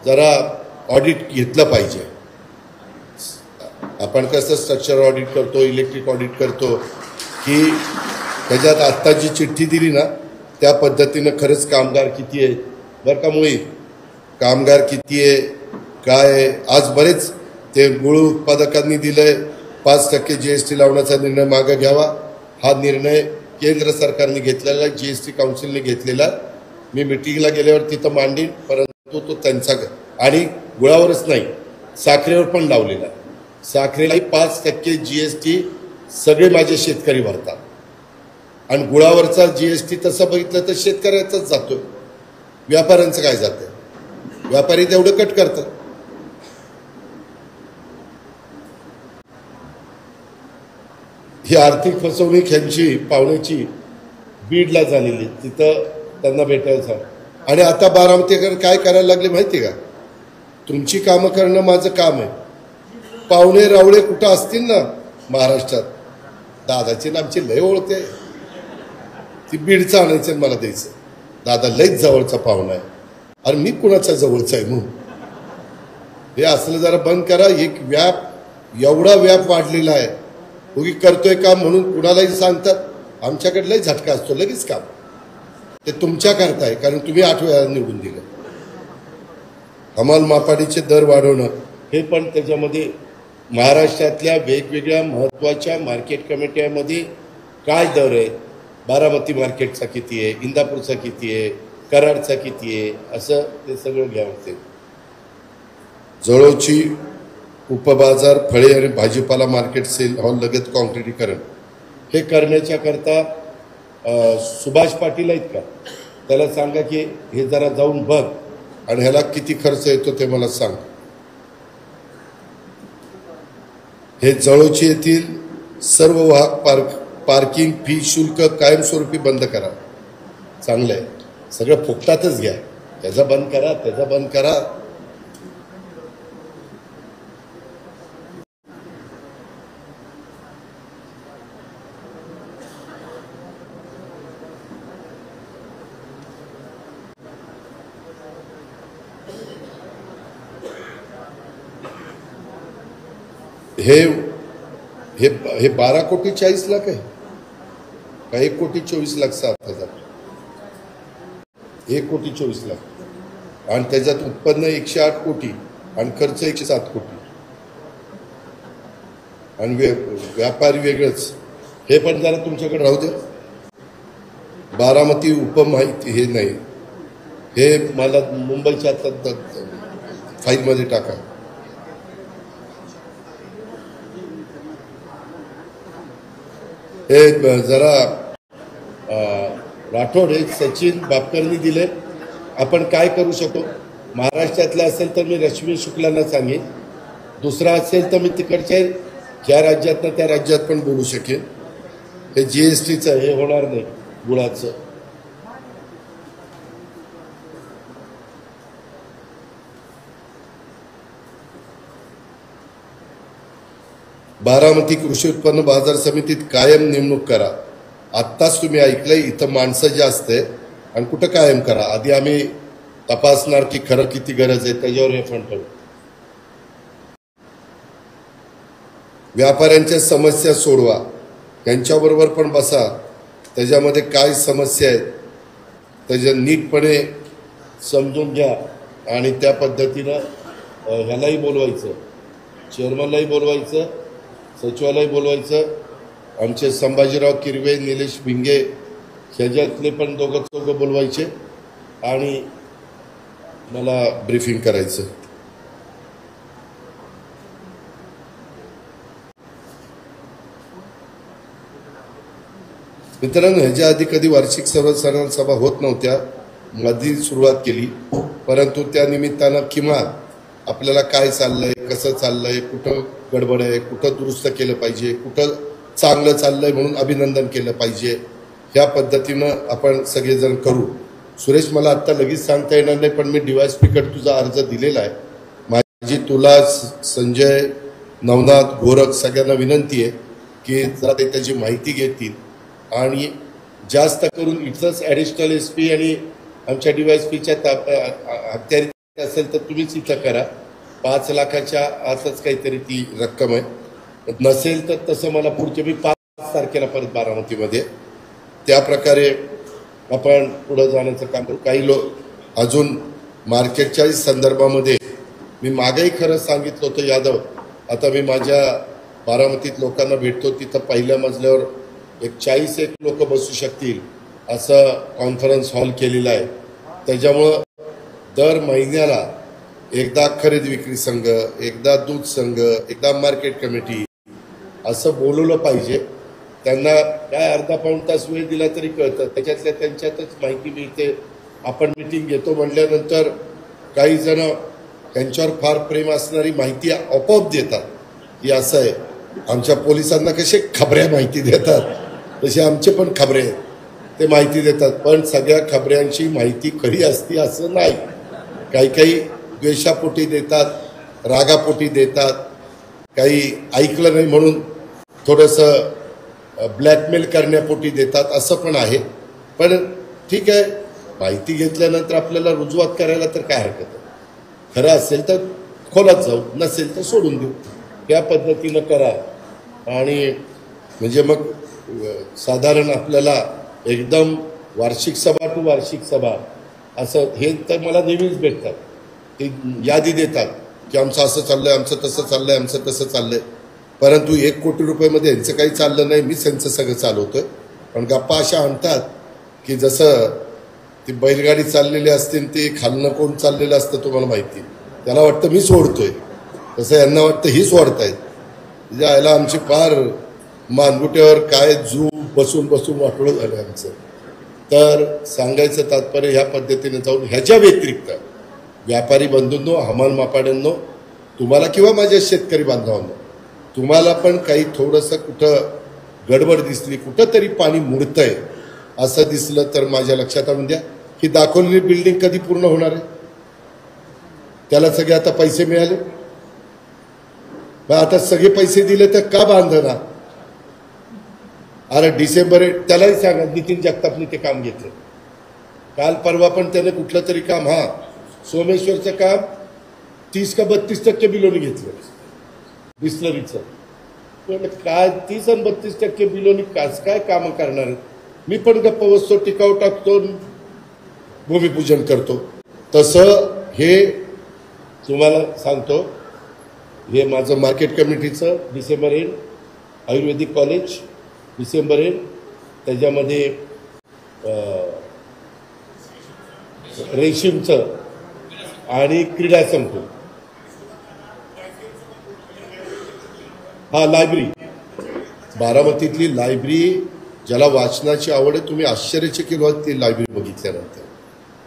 S1: जरा ऑडिट घेतलं पाहिजे. आपण कसं स्ट्रक्चर ऑडिट करतो, इलेक्ट्रिक ऑडिट करतो, की त्याच्यात आत्ता जी चिठ्ठी दिली ना त्या पद्धतीनं खरंच कामगार किती आहे बरं का मुळी कामगार किती आहे काय आहे. आज बरेच ते गुळ उत्पादकांनी दिलंय 5% GST लावण्याचा निर्णय मागे घ्यावा. हा निर्णय केंद्र सरकारने घेतलेला GST काउन्सिलने घेतलेला. मी मिटिंगला गेल्यावर तिथं मांडीन, परंतु तो त्यांचा आणि गुळावरच नाही साखरेवर पण लावलेला. साखरेलाही 5% GST सगळे माझे शेतकरी भरतात आणि गुळावरचा GST तसं बघितलं तर शेतकऱ्याचाच जातोय. व्यापाऱ्यांचं काय जातंय? व्यापारी तेवढं कट करतात. ही आर्थिक फसवणूक ह्यांची पाहुण्याची बीडला झालेली, तिथं त्यांना भेटायला सांग. आणि आता बारामतीकर काय करायला लागले माहिती का? तुमची कामं करणं माझं काम आहे. पाहुणे रावळे कुठं असतील ना महाराष्ट्रात, दादाची ना आमची लय ओळखते, ती बीडचं आणायचं मला द्यायचं. दादा लयच जवळचा पाहुणा आहे. अरे मी कुणाच्या जवळचा आहे म्हणून हे असलं जरा बंद करा. एक एवढा व्याप वाढलेला आहे. उगी करतोय काम म्हणून कुणालाही सांगतात. आमच्याकडे लय झटका असतो लगेच काम. ते तुमच्या करताय कारण तुम्ही 8 वेळा निवडून दिलं. हमाल मापाडीचे दर वाढवणं हे पण त्याच्यामध्ये महाराष्ट्रातल्या वेगवेगळ्या महत्त्वाच्या मार्केट कमिट्यामध्ये काय दर आहे, बारामती मार्केटचा किती आहे, इंदापूरचा किती आहे, कराडचा किती आहे, असं ते सगळं घ्यावं. ते जळोची उपबाजार, फळे आणि भाजीपाला मार्केट सेल हॉल लगेच काँक्रिटीकरण हे करण्याच्या करता सुभाष पाटील आहेत का, त्याला सांगा की हे जरा जाऊन बघ आणि ह्याला किती खर्च येतो ते मला सांग. हे जळोची येथील सर्व वाहक पार्किंग फी शुल्क कायमस्वरूपी बंद करा. चांगलं आहे, सगळं फुकटातच घ्या. त्याचा बंद करा, त्याचा बंद करा. हे हे हे 12,40,00,000 आहे का 1,24,07,000? 1,24,00,000 आणि त्याच्यात उत्पन्न 108 कोटी आणि खर्च 107 कोटी आणि व्यापारी वेगळंच. हे पण जरा तुमच्याकडे राहू दे. बारामती उपमाहिती हे नाही, हे मला मुंबईच्या फाईलमध्ये टाका. हे जरा राठोड हे सचिन बापकरनी दिले. आपण काय करू शकतो? महाराष्ट्रातलं असेल तर मी रश्मी शुक्लांना सांगेन, दुसरा असेल तर मी तिकडच्या ज्या राज्यातनं त्या राज्यात पण बोलू शकेन. हे GSTचं हे होणार नाही गुळाचं. बारामती कृषी उत्पन्न बाजार समितीत कायम नेमणूक करा. आत्ताच तुम्ही ऐकलंय, इथं माणसं जास्त आहे आणि कुठं कायम करा. आधी आम्ही तपासणार की खरं किती गरज आहे, त्याच्यावर हे फंड करू. व्यापाऱ्यांच्या समस्या सोडवा, त्यांच्याबरोबर पण बसा, त्याच्यामध्ये काय समस्या आहेत त्याच्या नीटपणे समजून घ्या आणि त्या पद्धतीनं ह्यालाही बोलवायचं, चेअरमनलाही बोलवायचं, सचिवालय बोलवायचं. आमचे संभाजीराव किरवे, निलेश भिंगे ह्याच्यातले पण दोघं बोलवायचे आणि मला ब्रीफिंग करायचं. मित्रांनो, ह्याच्या आधी कधी वार्षिक सर्वसाधारण सभा होत नव्हत्या. मध्ये सुरुवात केली, परंतु त्या निमित्तानं किमान आपल्याला काय चाललंय, कसं चाललंय, कुठं गडबड आहे, कुठं दुरुस्त केलं पाहिजे, कुठं चांगलं चाललंय म्हणून अभिनंदन केलं पाहिजे, ह्या पद्धतीनं आपण सगळेजण करू. सुरेश, मला आत्ता लगेच सांगता येणार नाही, पण मी DYSPकडे तुझा अर्ज दिलेला आहे. माझी तुला, संजय, नवनाथ, गोरख सगळ्यांना विनंती आहे की जरा ते त्याची माहिती घेतील आणि जास्त करून इथंच ॲडिशनल SP आणि आमच्या DYSPच्या अखत्यारीत असेल तर तुम्हीच इथं करा. 5 लाखाच्या आतच काहीतरी ती रक्कम आहे. नसेल तर तसं मला पुढचे मी तारखेला परत बारामतीमध्ये त्या प्रकारे आपण पुढे जाण्याचं काम करू. काही लोक अजून मार्केटच्या संदर्भामध्ये मी मागेही खरं सांगितलं होतं यादव, आता मी माझ्या बारामतीत लोकांना भेटतो तिथं पहिल्या मजल्यावर एक 40 लोक बसू शकतील असं कॉन्फरन्स हॉल केलेला आहे. त्याच्यामुळं दर महिन्याला एकदा खरेदी विक्री संघ, एकदा दूध संघ, एकदा मार्केट कमिटी असं बोलवलं पाहिजे. त्यांना काय अर्धा पाऊण तास वेळ दिला तरी कळतं, त्याच्यातल्या त्यांच्यातच माहिती मिळते. आपण मीटिंग घेतो म्हटल्यानंतर काही जण त्यांच्यावर फार प्रेम असणारी माहिती आपोआप देतात की असं आहे. आमच्या पोलिसांना कसे खबऱ्या माहिती देतात तसे आमचे पण खबरे ते माहिती देतात, पण सगळ्या खबऱ्यांची माहिती खरी असते असं नाही. काही काही द्वेषापोटी देतात, रागापोटी देतात, काही ऐकलं नाही म्हणून थोडंसं ब्लॅकमेल करण्यापोटी देतात, असं पण आहे. पण ठीक आहे, माहिती घेतल्यानंतर आपल्याला रुजवात करायला तर काय हरकत आहे. खरं असेल तर खोलात जाऊ, नसेल तर सोडून देऊ, त्या पद्धतीनं करा. आणि म्हणजे मग साधारण आपल्याला एकदम वार्षिक सभा टू वार्षिक सभा असं हे तर मला नेहमीच भेटतात, ते यादी देतात की आमचं असं चाललंय, आमचं तसं चाललंय, आमचं तसं चाललंय. परंतु 1 कोटी रुपयामध्ये यांचं काही चाललं नाही, मीच यांचं सगळं चालवतोय. पण गप्पा अशा आणतात की जसं ती बैलगाडी चाललेली असते ते खालनं कोण चाललेलं असतं तुम्हाला माहिती, त्याला वाटतं मी सोडतोय, तसं यांना वाटतं ही सोडतायत. म्हणजे यायला आमची फार मानगुट्यावर काय जू बसून बसून वाटोळं झालं आमचं. तर सांगायचं तात्पर्य ह्या पद्धतीने जाऊन ह्याच्या व्यतिरिक्त व्यापारी बंधूंनो, हमाल मापाड्यांनो, तुम्हाला किंवा माझ्या शेतकरी बांधवांनो, तुम्हाला पण काही थोडंसं कुठं गडबड दिसली, कुठं तरी पाणी मुडतंय असं दिसलं तर माझ्या लक्षात आणून द्या की दाखवलेली बिल्डिंग कधी पूर्ण होणार आहे. त्याला सगळे आता पैसे मिळाले, मग आता सगळे पैसे दिले तर का बांधणार. अरे डिसेंबर त्यालाही सांगा, नितीन जगतापनी ते काम घेतलं काल परवा, पण त्याने कुठलं तरी काम, सोमेश्वरचं काम 30 का 32% बिलोनी घेतलं बिस्लरीचं. काय 30 आणि 32% बिलोनी काय कामं करणार आहेत. मी पण गप्प बसतो, टिकाऊ टाकतो, भूमिपूजन करतो. तसं हे तुम्हाला सांगतो, हे माझं मार्केट कमिटीचं डिसेंबर एंड, आयुर्वेदिक कॉलेज डिसेंबर एंड, त्याच्यामध्ये रेशीमचं आणि क्रीडा संकुल, लायब्ररी, बारामतीतली लायब्ररी. ज्याला वाचनाची आवड आहे तुम्ही आश्चर्यचकित व्हाल ती लायब्ररी बघितल्यानंतर.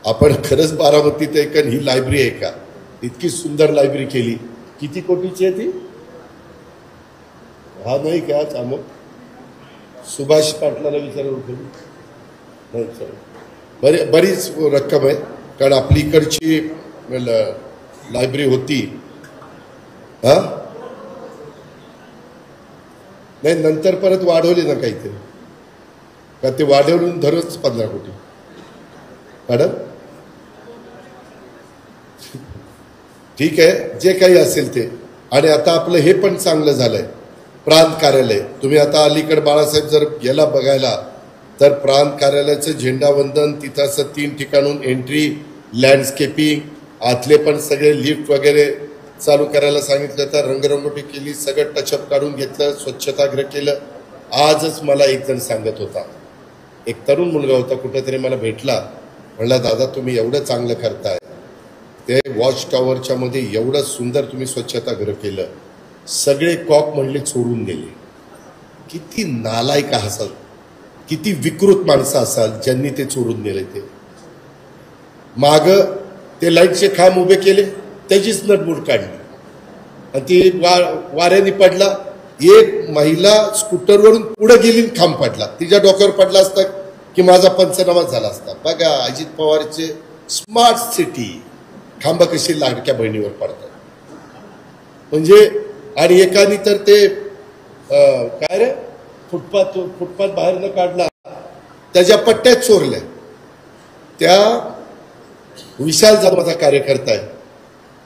S1: आपण खरंच बारामतीत आहे का ही लायब्ररी आहे का. इतकी सुंदर लायब्ररी केली. किती कोटीची आहे ती. नाही का चामो सुभाष पाटलाला विचारून नाही सर, बरीच रक्कम आहे. कारण आपली इकडची लायब्ररी होती नाही, नंतर परत वाढवली ना काहीतरी, का ते वाढवून धरच 15 कोटी मॅडम. ठीक आहे, जे काही असेल ते. आणि आता आपलं हे पण चांगलं झालंय, प्रांत कार्यालय. तुम्ही आता अलीकडे बाळासाहेब जर गेला बघायला तर प्रांत कार्यालयाचं झेंडावंदन, तिथं असं 3 ठिकाणून एंट्री, लँडस्केपिंग, आतले पण सगळे लिफ्ट वगैरे चालू करायला सांगितलं, तर रंगरंगोटी केली, सगळं टचअप काढून घेतलं, स्वच्छतागृह केलं. आजच मला एक जण सांगत होता, एक तरुण मुलगा होता, कुठेतरी मला भेटला, म्हणला दादा तुम्ही एवढं चांगलं करताय, ते वॉच टॉवरच्या मध्ये एवढं सुंदर तुम्ही स्वच्छतागृह केलं, सगळे कॉक म्हणले चोरून गेले. किती नालायक असाल, किती विकृत माणसं असाल ज्यांनी ते चोरून नेले. ते माग ते लाईटचे खांब उभे केले, त्याचीच नटबूट काढली आणि ती वाऱ्याने पडला. एक महिला स्कूटरवरून पुढे गेली, खांब पडला, तिच्या डोक्यावर पडला असता की माझा पंचनामा झाला असता. बघा अजित पवारचे स्मार्ट सिटी, खांब कशी लाडक्या बहिणीवर पडतात. म्हणजे आणि एकाने तर ते काय रे फुटपाथ बाहेर न काढला, त्याच्या पट्ट्यात चोरल्या. त्या विशाल जाधव माझा कार्यकर्ता आहे,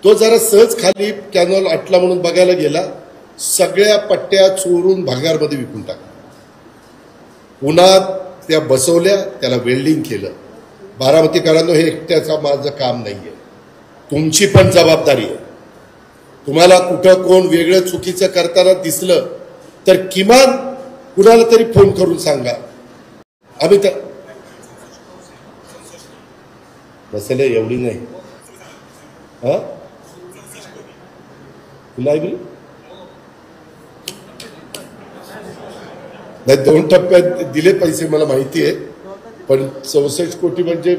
S1: तो जरा सहज खाली कॅनॉल आटला म्हणून बघायला गेला, सगळ्या पट्ट्या चोरून भागारमध्ये विकून टाकल्या. पुन्हा त्या बसवल्या, त्याला वेल्डिंग केलं. बारामतीकरांनो, हे एकट्याचं माझं काम नाहीये, तुमची पण जबाबदारी आहे. तुम्हाला कुठं कोण वेगळं चुकीचं करताना दिसलं तर किमान कुणाला तरी फोन करून सांगा. आम्ही तर बसले एवढी नाही. हा, लायब्ररी नाही, 2 टप्प्यात दिले पैसे मला माहिती आहे, पण 64 कोटी म्हणजे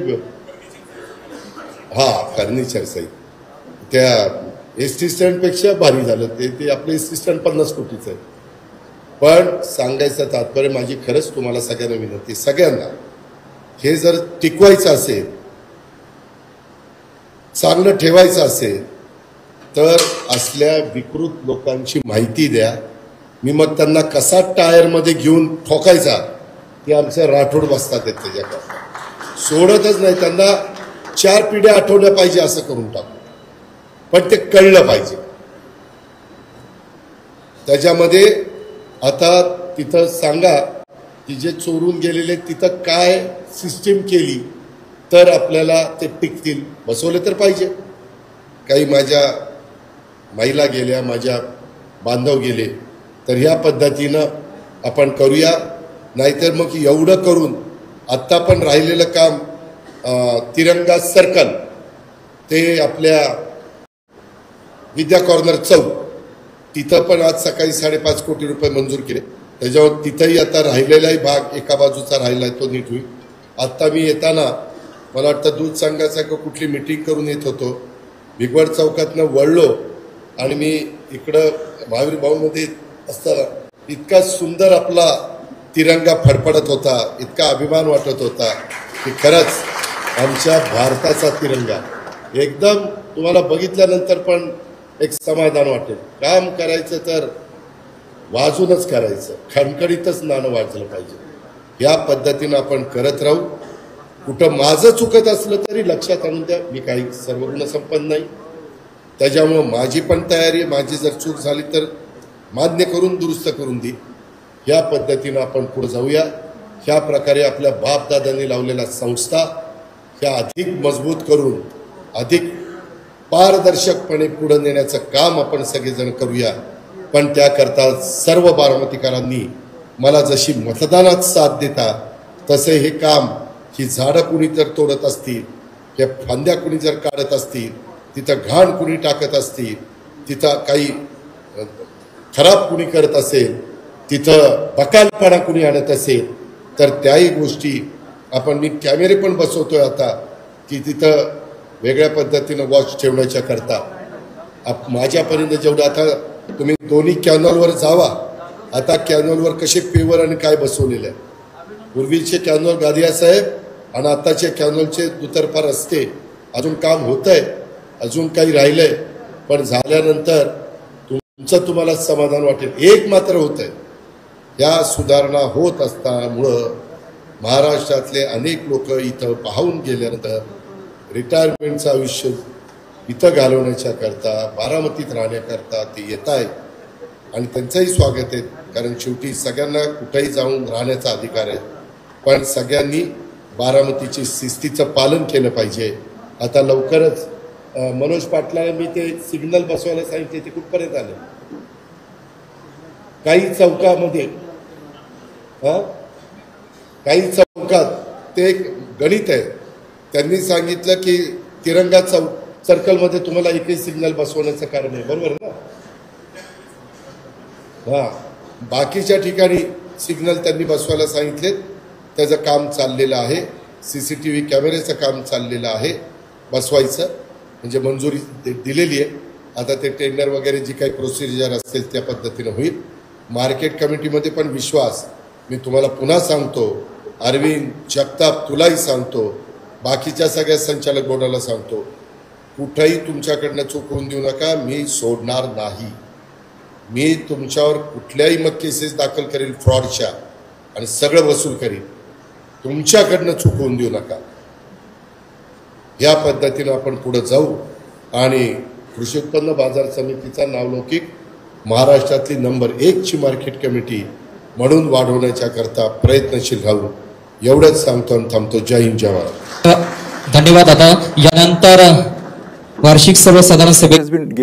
S1: हा फर्निचर सहित त्या एसटी स्टँड पेक्षा भारी झालं. ते आपलं एसटी स्टँड 50 कोटीचं आहे. पण सांगायचं तात्पर्य माझी खरंच तुम्हाला सगळ्यांना विनंती, सगळ्यांना हे जर टिकवायचं असेल, चांगलं ठेवायचं असेल तर असल्या विकृत लोकांची माहिती द्या. मी मग त्यांना कसा टायरमध्ये घेऊन ठोकायचा ते आमचे राठोड बसतात त्याच्याकडे, सोडतच नाही. त्यांना 4 पिढ्या आठवल्या पाहिजे असं करून टाकू, पण ते कळलं पाहिजे. त्याच्यामध्ये आता तिथं सांगा की जे चोरून गेलेले तिथं काय सिस्टीम केली तर आपल्याला ते टिकतील. बसवले तर पाहिजे. काही माझ्या महिला गेल्या, माझ्या बांधव गेले, तर ह्या पद्धतीनं आपण करूया. नाहीतर मग एवढं करून आत्ता पण राहिलेलं काम तिरंगा सर्कल ते आपल्या विद्या कॉर्नर चौक तिथं पण आज सकाळी 5.5 कोटी रुपये मंजूर केले. त्याच्यावर तिथंही आता राहिलेलाही भाग एका बाजूचा राहिला आहे, तो नीट होईल. आत्ता मी येताना मला वाटतं दूध संघाचा कुठली मिटिंग करून येत होतो, भिगवड चौकातनं वळलो आणि मी इकडं महावीर भाऊमध्ये असताना इतका सुंदर आपला तिरंगा फडफडत होता, इतका अभिमान वाटत होता की खरंच आमच्या भारताचा तिरंगा एकदम तुम्हाला बघितल्यानंतर पण एक समाधान वाटेल. काम करायचं तर वाजूनच करायचं, खणखणीतच नाणं वाजलं पाहिजे. या पद्धतीनं आपण करत राहू. कुठं माझं चुकत असलं तरी लक्षात आणून द्या, मी काही सर्वगुण संपन्न नाही. त्याच्यामुळं माझी पण तयारी आहे, माझी जर चूक झाली तर मान्य करून दुरुस्त करून देईल. या पद्धतीनं आपण पुढे जाऊया. ह्या प्रकारे आपल्या बापदादांनी लावलेल्या संस्था ह्या अधिक मजबूत करून अधिक पारदर्शकपणे पुढे नेण्याचं काम आपण सगळेजण करूया. पण त्याकरता सर्व बारामतीकरांनी मला जशी मतदानात साथ देता तसे हे काम, ही झाडं कुणी तर तोडत असतील, या फांद्या कुणी जर काढत असतील, तिथं घाण कुणी टाकत असतील, तिथं काही खराब कुणी करत असेल, तिथं बकालपणा कुणी आणत असेल तर त्याही गोष्टी आपण, मी कॅमेरे पण बसवतोय आता की तिथं वेगळ्या पद्धतीनं वॉच ठेवण्याच्या करता माझ्यापर्यंत जेवढं. आता तुम्ही दोन्ही कॅनॉलवर जावा, आता कॅनॉलवर कसे पेवर आणि काय बसवलेले आहे. पूर्वीचे कॅनॉल गादिया साहेब आणि आताचे कॅनॉलचे दुतर्फा रस्ते अजून काम होत आहे, अजून काही राहिलंय, पण झाल्यानंतर तुमचं तुम्हाला समाधान वाटेल. एक मात्र होत आहे, या सुधारणा होत असल्यामुळं महाराष्ट्रातले अनेक लोक इथं पाहून गेल्यानंतर रिटायरमेंटचं आयुष्य इथं घालवण्याच्या करता, बारामतीत राहण्याकरता ते येत आहेत आणि त्यांचंही स्वागत आहे. कारण शेवटी सगळ्यांना कुठेही जाऊन राहण्याचा अधिकार आहे, पण सगळ्यांनी बारामतीची शिस्तीचं पालन केलं पाहिजे. आता लवकरच मनोज पाटलाला मी ते सिग्नल बसवायला सांगितले, ते कुठपर्यंत आले. काही चौकामध्ये काही चौकात ते एक गणित आहे, त्यांनी सांगितलं की तिरंगा चौक सर्कलमध्ये तुम्हाला एकही सिग्नल बसवण्याचं कारण आहे, बरोबर ना. हां, बाकीच्या ठिकाणी सिग्नल त्यांनी बसवायला सांगितलेत, त्याचं काम चाललेलं आहे. CCTV कॅमेऱ्याचं काम चाललेलं आहे बसवायचं, म्हणजे मंजुरी दिलेली आहे. आता ते टेंडर वगैरे जी काही प्रोसिजर असेल त्या पद्धतीनं होईल. मार्केट कमिटीमध्ये पण विश्वास, मी तुम्हाला पुन्हा सांगतो, अरविंद जगताप तुलाही सांगतो, बाकीच्या सगळ्या संचालक बोर्डाला सांगतो, कुठंही तुमच्याकडनं चूक होऊन देऊ नका. मी सोडणार नाही. मी तुमच्यावर कुठल्याही मग केसेस दाखल करेल फ्रॉडच्या आणि सगळं वसूल करीन. तुमच्याकडनं चूक होऊन देऊ नका. या पद्धतीनं आपण पुढे जाऊ आणि कृषी उत्पन्न बाजार समितीचा नावलौकिक महाराष्ट्रातली नंबर 1ची मार्केट कमिटी म्हणून वाढवण्याच्या करता प्रयत्नशील राहू एवढंच सांगतो आणि थांबतो. जय हिंद, जय महाराष्ट्र.
S2: धन्यवाद. आता यानंतर वार्षिक सर्वसाधारण सभेत